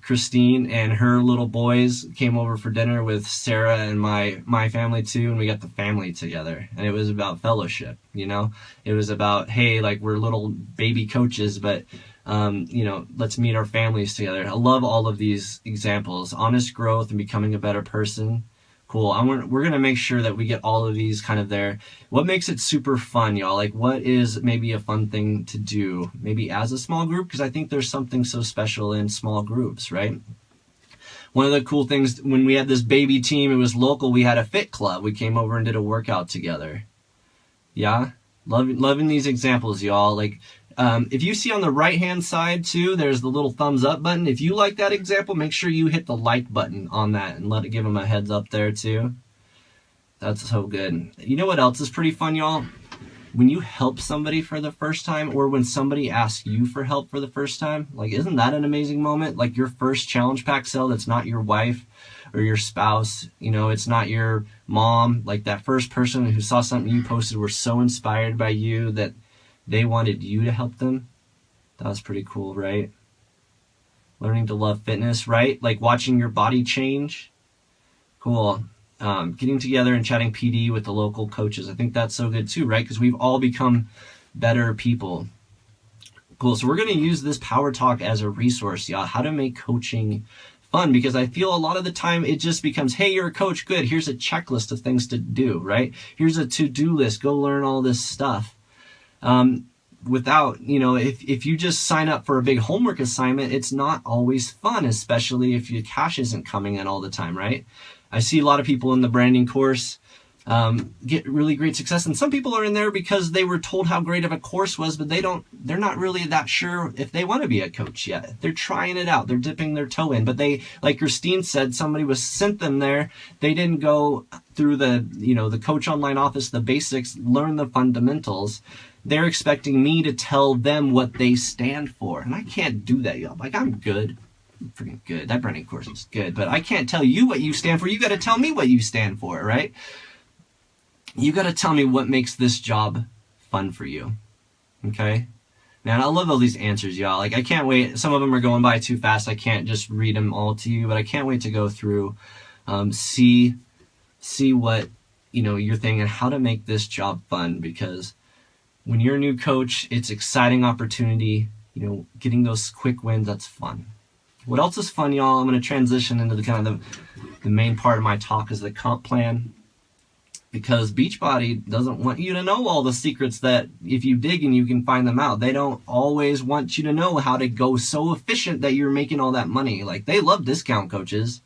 Christine and her little boys came over for dinner with Sarah and my family too, and we got the family together, and it was about fellowship. It was about, hey, like, we're little baby coaches, but let's meet our families together. I love all of these examples. Honest growth and becoming a better person. Cool. We're going to make sure that we get all of these kind of there. What makes it super fun, y'all? Like, what is maybe a fun thing to do, maybe as a small group? Because I think there's something so special in small groups, right? One of the cool things, when we had this baby team, it was local, we had a fit club. We came over and did a workout together. Yeah? Loving these examples, y'all. Like, if you see on the right-hand side, too, there's the little thumbs up button. If you like that example, make sure you hit the like button on that and give them a heads up there, too. That's so good. You know what else is pretty fun, y'all? When you help somebody for the first time, or when somebody asks you for help for the first time, like, isn't that an amazing moment? Like, your first challenge pack sale that's not your wife or your spouse, it's not your mom. Like, that first person who saw something you posted were so inspired by you that they wanted you to help them. That was pretty cool, right? Learning to love fitness, right? Like, watching your body change. Cool. Getting together and chatting PD with the local coaches. I think that's so good too, right? Because we've all become better people. Cool. So we're going to use this Power Talk as a resource, y'all. How to make coaching fun, because I feel a lot of the time it just becomes, hey, you're a coach. Good. Here's a checklist of things to do, right? Here's a to-do list. Go learn all this stuff. Without, if you just sign up for a big homework assignment, it's not always fun, especially if your cash isn't coming in all the time, right? I see a lot of people in the branding course get really great success, and some people are in there because they were told how great of a course was, but they're not really that sure if they want to be a coach yet. They're trying it out. They're dipping their toe in, but they, like Christine said, somebody was sent them there. They didn't go through the Coach Online Office, the basics, learn the fundamentals. They're expecting me to tell them what they stand for. And I can't do that, y'all. Like, I'm good. I'm freaking good. That branding course is good. But I can't tell you what you stand for. You got to tell me what you stand for, right? You got to tell me what makes this job fun for you. Okay? Man, I love all these answers, y'all. Like, I can't wait. Some of them are going by too fast. I can't just read them all to you. But I can't wait to go through, see what, you're thinking and how to make this job fun. Because when you're a new coach, it's exciting opportunity, getting those quick wins, that's fun. What else is fun, y'all? I'm going to transition into the main part of my talk is the comp plan. Because Beachbody doesn't want you to know all the secrets that if you dig and you can find them out. They don't always want you to know how to go so efficient that you're making all that money. Like, they love discount coaches.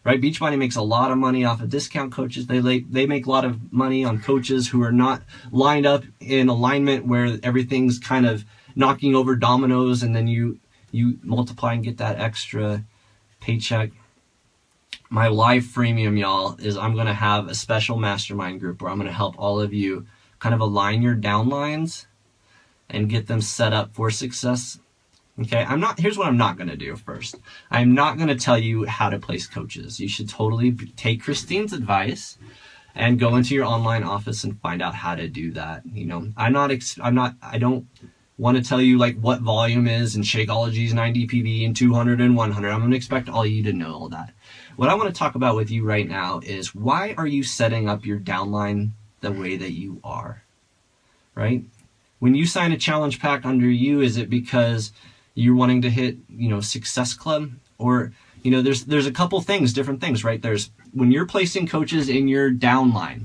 Right, Beachbody makes a lot of money off of discount coaches. They make a lot of money on coaches who are not lined up in alignment where everything's kind of knocking over dominoes, and then you multiply and get that extra paycheck. My live freemium, y'all, is I'm going to have a special mastermind group where I'm going to help all of you kind of align your downlines and get them set up for success. Okay, here's what I'm not going to do first. I'm not going to tell you how to place coaches. You should totally take Christine's advice and go into your online office and find out how to do that. I don't want to tell you like what volume is and Shakeology's 90 PV and 200 and 100. I'm going to expect all you to know all that. What I want to talk about with you right now is, why are you setting up your downline the way that you are, right? When you sign a challenge pack under you, is it because you're wanting to hit, Success Club? Or, there's a couple things, different things, right? There's when you're placing coaches in your downline,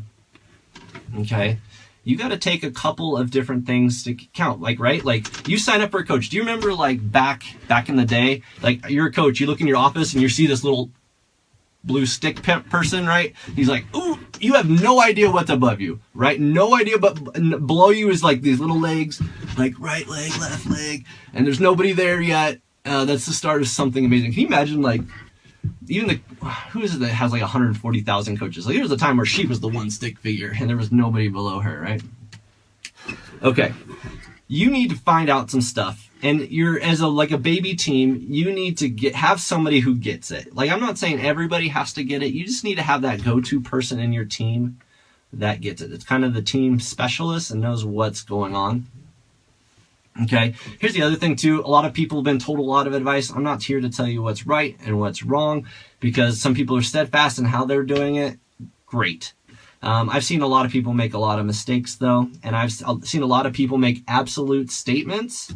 okay, you got to take a couple of different things to count. Like, right? Like, you sign up for a coach. Do you remember like back in the day, like you're a coach, you look in your office and you see this little blue stick person, right? He's like, ooh, you have no idea what's above you, right? No idea, but below you is like these little legs, like right leg, left leg, and there's nobody there yet. That's the start of something amazing. Can you imagine, like, even who is it that has like 140,000 coaches? Like, there was a time where she was the one stick figure and there was nobody below her, right? Okay. you need to find out some stuff. And you're, as a baby team, you need to have somebody who gets it. Like, I'm not saying everybody has to get it. You just need to have that go-to person in your team that gets it. It's kind of the team specialist and knows what's going on. Okay, here's the other thing too. A lot of people have been told a lot of advice. I'm not here to tell you what's right and what's wrong, because some people are steadfast in how they're doing it. Great. I've seen a lot of people make a lot of mistakes though, and I've seen a lot of people make absolute statements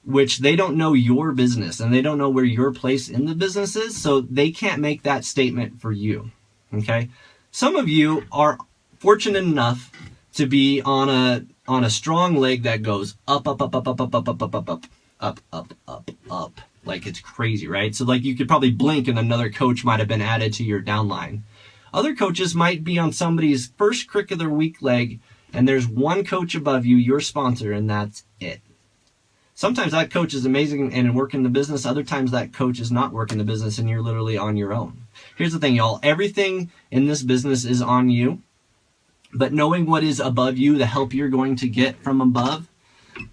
which they don't know your business and they don't know where your place in the business is, so they can't make that statement for you. Okay, some of you are fortunate enough to be on a strong leg that goes up, up, up, up, up, up, up, up, up, up, up, up, up, up, up, like it's crazy, right? So like you could probably blink and another coach might have been added to your downline. Other coaches might be on somebody's first crick of their weak leg, and there's one coach above you, your sponsor, and that's it. Sometimes that coach is amazing and working the business. Other times that coach is not working the business and you're literally on your own. Here's the thing, y'all. Everything in this business is on you. But knowing what is above you, the help you're going to get from above,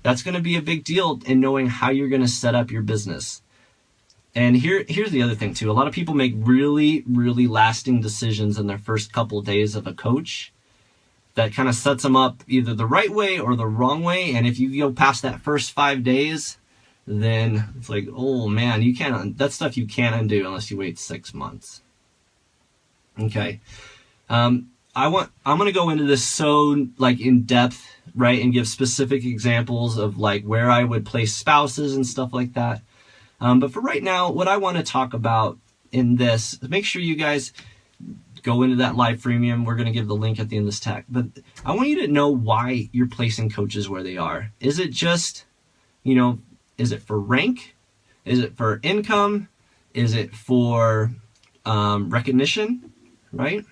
that's going to be a big deal in knowing how you're going to set up your business. And here's the other thing too. A lot of people make really, really lasting decisions in their first couple of days of a coach that kind of sets them up either the right way or the wrong way. And if you go past that first 5 days, then it's like, oh man, that's stuff you can't undo unless you wait 6 months. Okay. I'm going to go into this so like in depth, right? And give specific examples of like where I would place spouses and stuff like that. But for right now, what I want to talk about in this, make sure you guys go into that live freemium. We're going to give the link at the end of this tech, but I want you to know why you're placing coaches where they are. Is it just, is it for rank? Is it for income? Is it for recognition, right?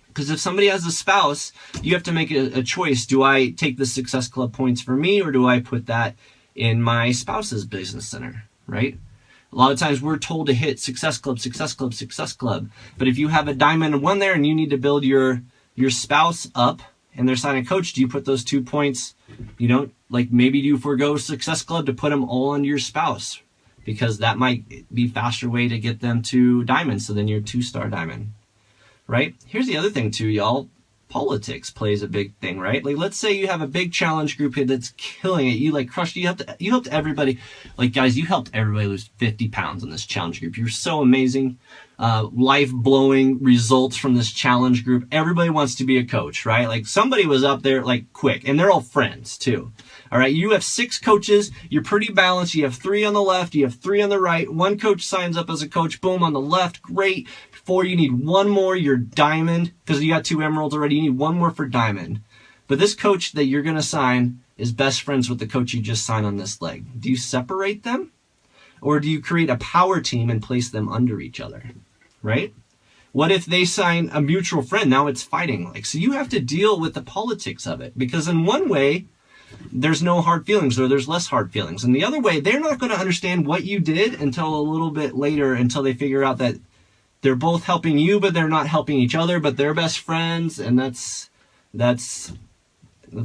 Because if somebody has a spouse, you have to make a choice. Do I take the Success Club points for me, or do I put that in my spouse's business center, right? A lot of times we're told to hit Success Club, Success Club, Success Club. But if you have a diamond one there and you need to build your spouse up and they're signing a coach, do you put those 2 points, like maybe do you forego Success Club to put them all on your spouse? Because that might be a faster way to get them to diamond. So then you're 2-star diamond, right? Here's the other thing too, y'all. Politics plays a big thing, right? Like, let's say you have a big challenge group here that's killing it. You like crushed. You helped everybody. Like, guys, you helped everybody lose 50 pounds in this challenge group. You're so amazing. Life-blowing results from this challenge group. Everybody wants to be a coach, right? Like, somebody was up there like quick, and they're all friends too. All right, you have 6 coaches. You're pretty balanced. You have 3 on the left. You have 3 on the right. One coach signs up as a coach. Boom, on the left. Great. 4, you need 1 more. You're diamond because you got 2 emeralds already. You need 1 more for diamond. But this coach that you're going to sign is best friends with the coach you just signed on this leg. Do you separate them? Or do you create a power team and place them under each other, right? What if they sign a mutual friend? Now it's fighting. So you have to deal with the politics of it, because in one way, there's no hard feelings, or there's less hard feelings. And the other way, they're not going to understand what you did until a little bit later, until they figure out that they're both helping you, but they're not helping each other, but they're best friends. And that's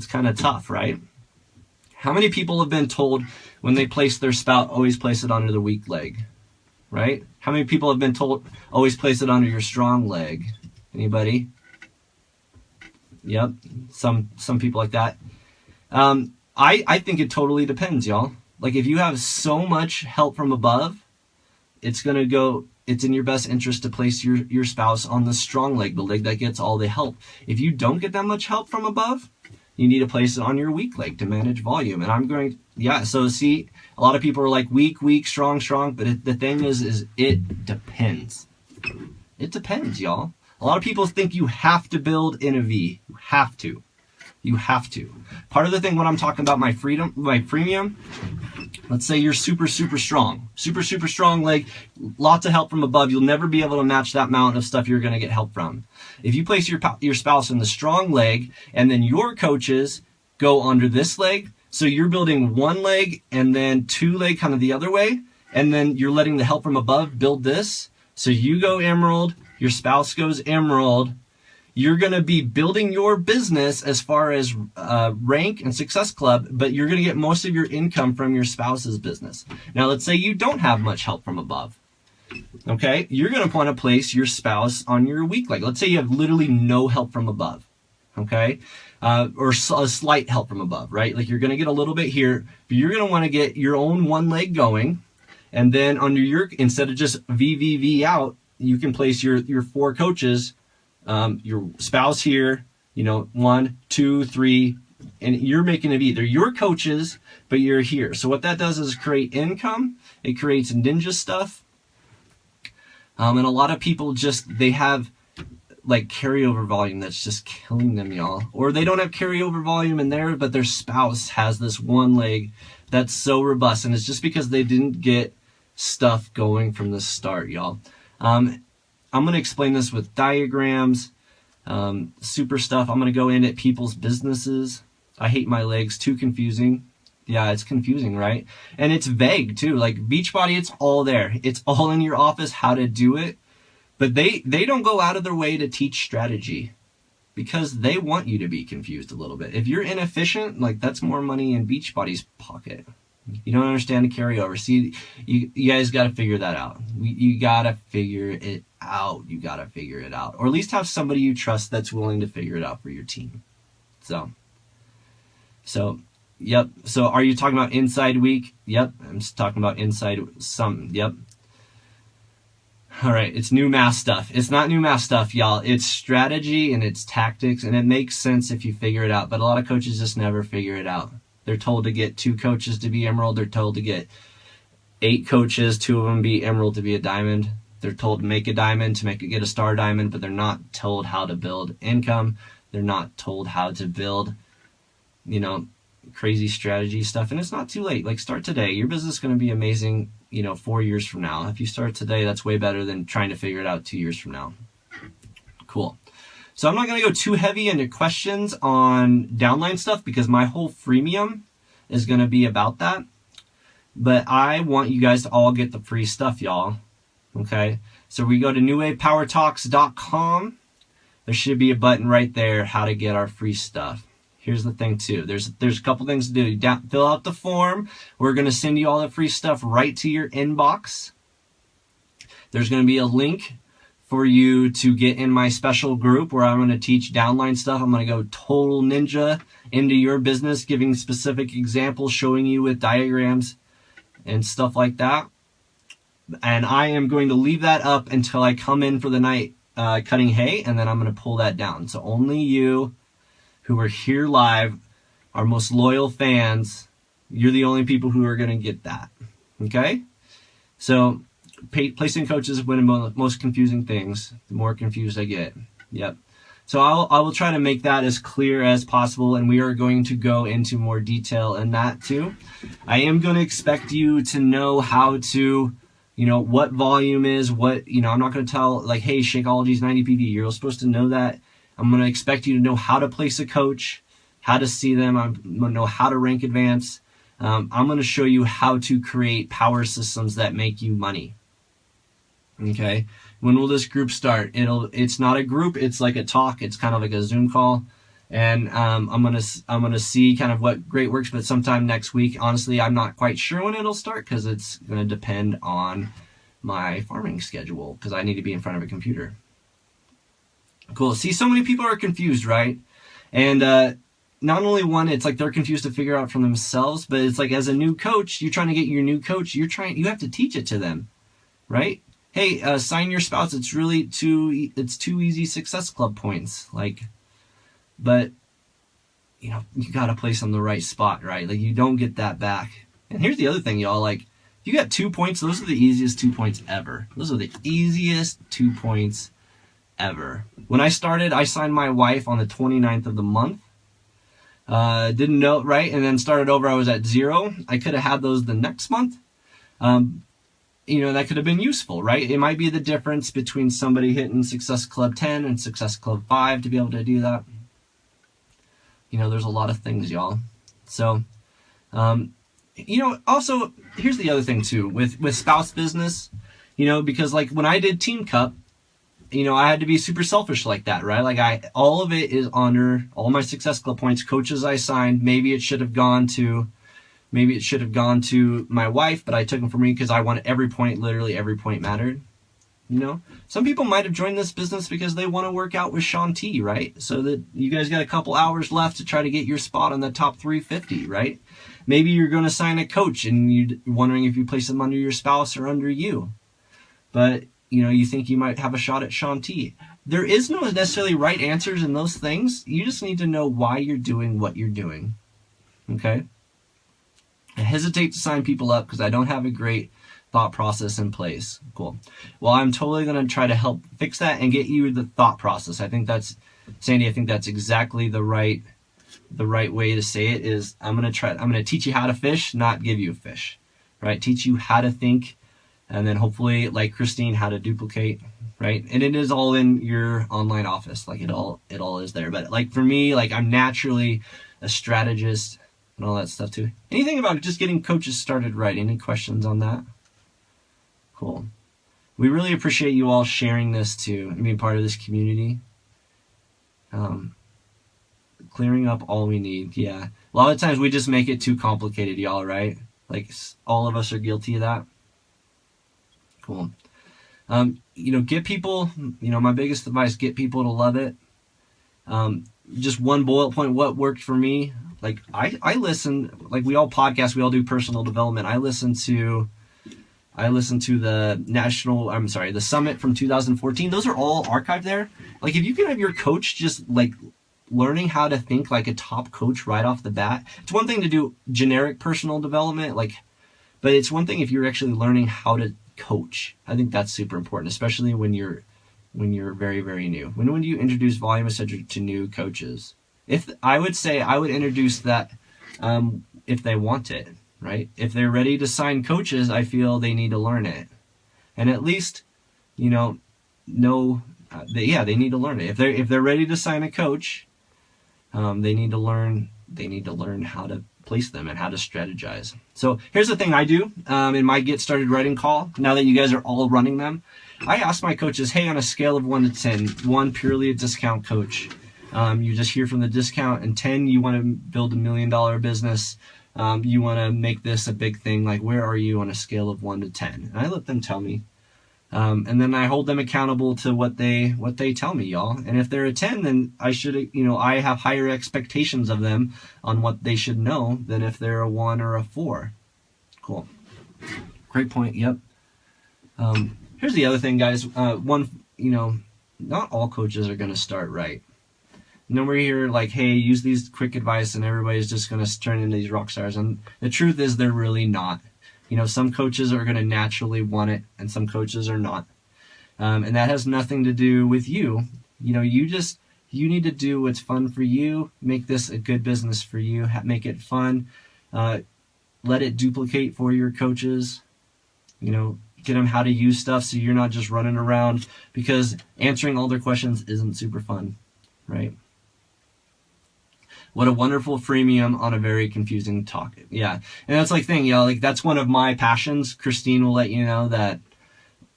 kind of tough, right? How many people have been told when they place their spout, always place it under the weak leg, right? How many people have been told, always place it under your strong leg? Anybody? Yep, some people like that. I think it totally depends, y'all. Like, if you have so much help from above, it's in your best interest to place your spouse on the strong leg, the leg that gets all the help. If you don't get that much help from above, you need to place it on your weak leg to manage volume. And so see, a lot of people are like weak, strong, but the thing is it depends. It depends, y'all. A lot of people think you have to build in a V. You have to. You have to. Part of the thing when I'm talking about my freemium, let's say you're super strong. Super strong leg, lots of help from above. You'll never be able to match that amount of stuff you're going to get help from. If you place your spouse in the strong leg, and then your coaches go under this leg, so you're building 1 leg and then 2 leg kind of the other way, and then you're letting the help from above build this. So you go emerald, your spouse goes emerald, you're going to be building your business as far as rank and success club, but you're going to get most of your income from your spouse's business. Now, let's say you don't have much help from above. Okay, you're going to want to place your spouse on your weak leg. Let's say you have literally no help from above. Okay, or a slight help from above, right? Like you're going to get a little bit here, but you're going to want to get your own one leg going. And then under your, instead of just VVV out, you can place your 4 coaches, your spouse here, 1, 2, 3, and you're making it either your coaches, but you're here. So what that does is create income. It creates ninja stuff. And a lot of people they have like carryover volume that's just killing them, y'all. Or they don't have carryover volume in there, but their spouse has this one leg that's so robust. And it's just because they didn't get stuff going from the start, y'all. I'm going to explain this with diagrams, super stuff. I'm going to go in at people's businesses. I hate my legs, too confusing. Yeah, it's confusing, right? And it's vague too. Like Beachbody, it's all there. It's all in your office how to do it. But they don't go out of their way to teach strategy because they want you to be confused a little bit. If you're inefficient, like that's more money in Beachbody's pocket. You don't understand the carryover. See, you guys got to figure that out. You got to figure it out. You got to figure it out. Or at least have somebody you trust that's willing to figure it out for your team. So, yep. So are you talking about inside week? Yep. I'm just talking about inside some. Yep. All right. It's new math stuff. It's not new math stuff, y'all. It's strategy and it's tactics, and it makes sense if you figure it out. But a lot of coaches just never figure it out. They're told to get 2 coaches to be emerald. They're told to get 8 coaches, 2 of them be emerald to be a diamond. They're told to make a diamond to get a star diamond, but they're not told how to build income. They're not told how to build, crazy strategy stuff. And it's not too late. Like start today. Your business is going to be amazing, 4 years from now. If you start today, that's way better than trying to figure it out 2 years from now. Cool. So I'm not going to go too heavy into questions on downline stuff because my whole freemium is going to be about that. But I want you guys to all get the free stuff, y'all. Okay? So we go to newwavepowertalks.com. There should be a button right there, how to get our free stuff. Here's the thing too. There's a couple things to do. Fill out the form. We're going to send you all the free stuff right to your inbox. There's going to be a link for you to get in my special group where I'm going to teach downline stuff. I'm going to go total ninja into your business, giving specific examples, showing you with diagrams and stuff like that. And I am going to leave that up until I come in for the night cutting hay, and then I'm going to pull that down. So only you who are here live, our most loyal fans, you're the only people who are going to get that. Okay? So placing coaches is one of the most confusing things. The more confused I get. Yep. So I will try to make that as clear as possible, and we are going to go into more detail in that too. I am going to expect you to know how to, what volume is, I'm not going to tell like, hey, Shakeology is 90 PV. You're supposed to know that. I'm going to expect you to know how to place a coach, how to see them. I'm going to know how to rank advance. I'm going to show you how to create power systems that make you money. Okay. When will this group start? It's not a group. It's like a talk. It's kind of like a Zoom call. And I'm gonna see kind of what great works, but sometime next week. Honestly, I'm not quite sure when it'll start because it's gonna depend on my farming schedule because I need to be in front of a computer. Cool. See, so many people are confused, right? And not only one, it's like they're confused to figure out for themselves, but it's like as a new coach, you're trying to get your new coach. You have to teach it to them, right? Hey, sign your spouse. It's really too easy success club points. But you got to place on the right spot, right? Like you don't get that back. And here's the other thing, y'all. Like you got 2 points. Those are the easiest 2 points ever. Those are the easiest 2 points ever. When I started, I signed my wife on the 29th of the month. Didn't know, right? And then started over. I was at 0. I could have had those the next month. That could have been useful, right? It might be the difference between somebody hitting Success Club 10 and Success Club 5 to be able to do that. There's a lot of things, y'all. So, also, here's the other thing too, with spouse business, because like when I did Team Cup, you know, I had to be super selfish like that, right? Like all of it is under all my Success Club points, coaches I signed. Maybe it should have gone to my wife, but I took them for me because I wanted every point, literally every point mattered. You know, some people might have joined this business because they want to work out with Shaun T, right? So that you guys got a couple hours left to try to get your spot on the top 350, right? Maybe you're going to sign a coach and you're wondering if you place them under your spouse or under you. But, you know, you think you might have a shot at Shaun T. There is no necessarily right answers in those things. You just need to know why you're doing what you're doing. Okay? I hesitate to sign people up because I don't have a great thought process in place. Cool. Well, I'm totally going to try to help fix that and get you the thought process. I think that's, Sandy, I think that's exactly the right way to say it is I'm going to teach you how to fish, not give you a fish, right? Teach you how to think, and then hopefully, like Christine, how to duplicate, right? And it is all in your online office. Like it all is there. But like for me, like I'm naturally a strategist and all that stuff too. Anything about just getting coaches started right? Any questions on that? Cool. We really appreciate you all sharing this too and being part of this community. Clearing up all we need. Yeah. A lot of times we just make it too complicated, y'all, right? Like all of us are guilty of that. Cool. You know, get people, you know, my biggest advice, get people to love it. Just one bullet point, what worked for me. Like I listen, like we all podcast, we all do personal development. I listen to the summit from 2014. Those are all archived there. Like if you can have your coach just like learning how to think like a top coach right off the bat. It's one thing to do generic personal development, but it's one thing if you're actually learning how to coach. I think that's super important, especially when you're very, very new. When do you introduce Volume Essential to new coaches? I would introduce that if they want it. Right? If they're ready to sign coaches, I feel they need to learn it. And at least, you know they need to learn it. If they're ready to sign a coach, they need to learn how to place them and how to strategize. So here's the thing I do in my Get Started Writing call. Now that you guys are all running them, I ask my coaches, hey, on a scale of 1 to 10, 1 purely a discount coach, you just hear from the discount, and 10 you want to build $1 million business. You want to make this a big thing, like where are you on a scale of 1 to 10? And I let them tell me. And then I hold them accountable to what they tell me, y'all. And if they're a 10, then I have higher expectations of them on what they should know than if they're a 1 or a 4. Cool. Great point. Yep. Here's the other thing, guys. Not all coaches are going to start right. No, we're here like, hey, use these quick advice and everybody's just going to turn into these rock stars. And the truth is they're really not. You know, some coaches are going to naturally want it and some coaches are not. And that has nothing to do with you. You know, you need to do what's fun for you. Make this a good business for you. Make it fun. Let it duplicate for your coaches. You know, get them how to use stuff so you're not just running around, because answering all their questions isn't super fun, right? What a wonderful freemium on a very confusing topic. Yeah. And that's like thing, like that's one of my passions. Christine will let you know that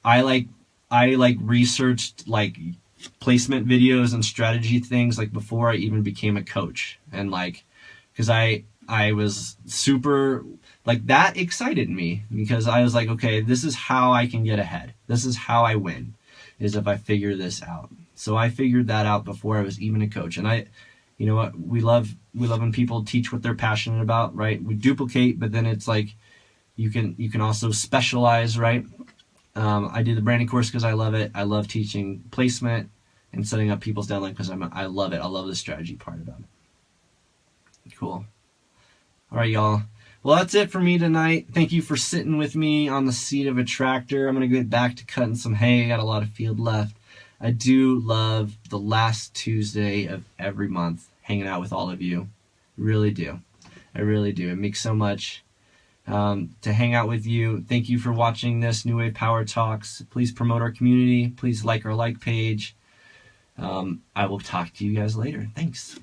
I researched like placement videos and strategy things like before I even became a coach. And like, cause I was super like that excited me because I was like, okay, this is how I can get ahead. This is how I win, is if I figure this out. So I figured that out before I was even a coach. And you know what, we love when people teach what they're passionate about, right? We duplicate, but then it's like you can also specialize, right? I did the branding course because I love it. I love teaching placement and setting up people's downline because I love it. I love the strategy part about it. Cool. All right, y'all. Well, that's it for me tonight. Thank you for sitting with me on the seat of a tractor. I'm gonna get back to cutting some hay. I got a lot of field left. I do love the last Tuesday of every month hanging out with all of you. Really do. I really do. It makes so much to hang out with you. Thank you for watching this New Wave Power Talks. Please promote our community. Please like our like page. I will talk to you guys later. Thanks.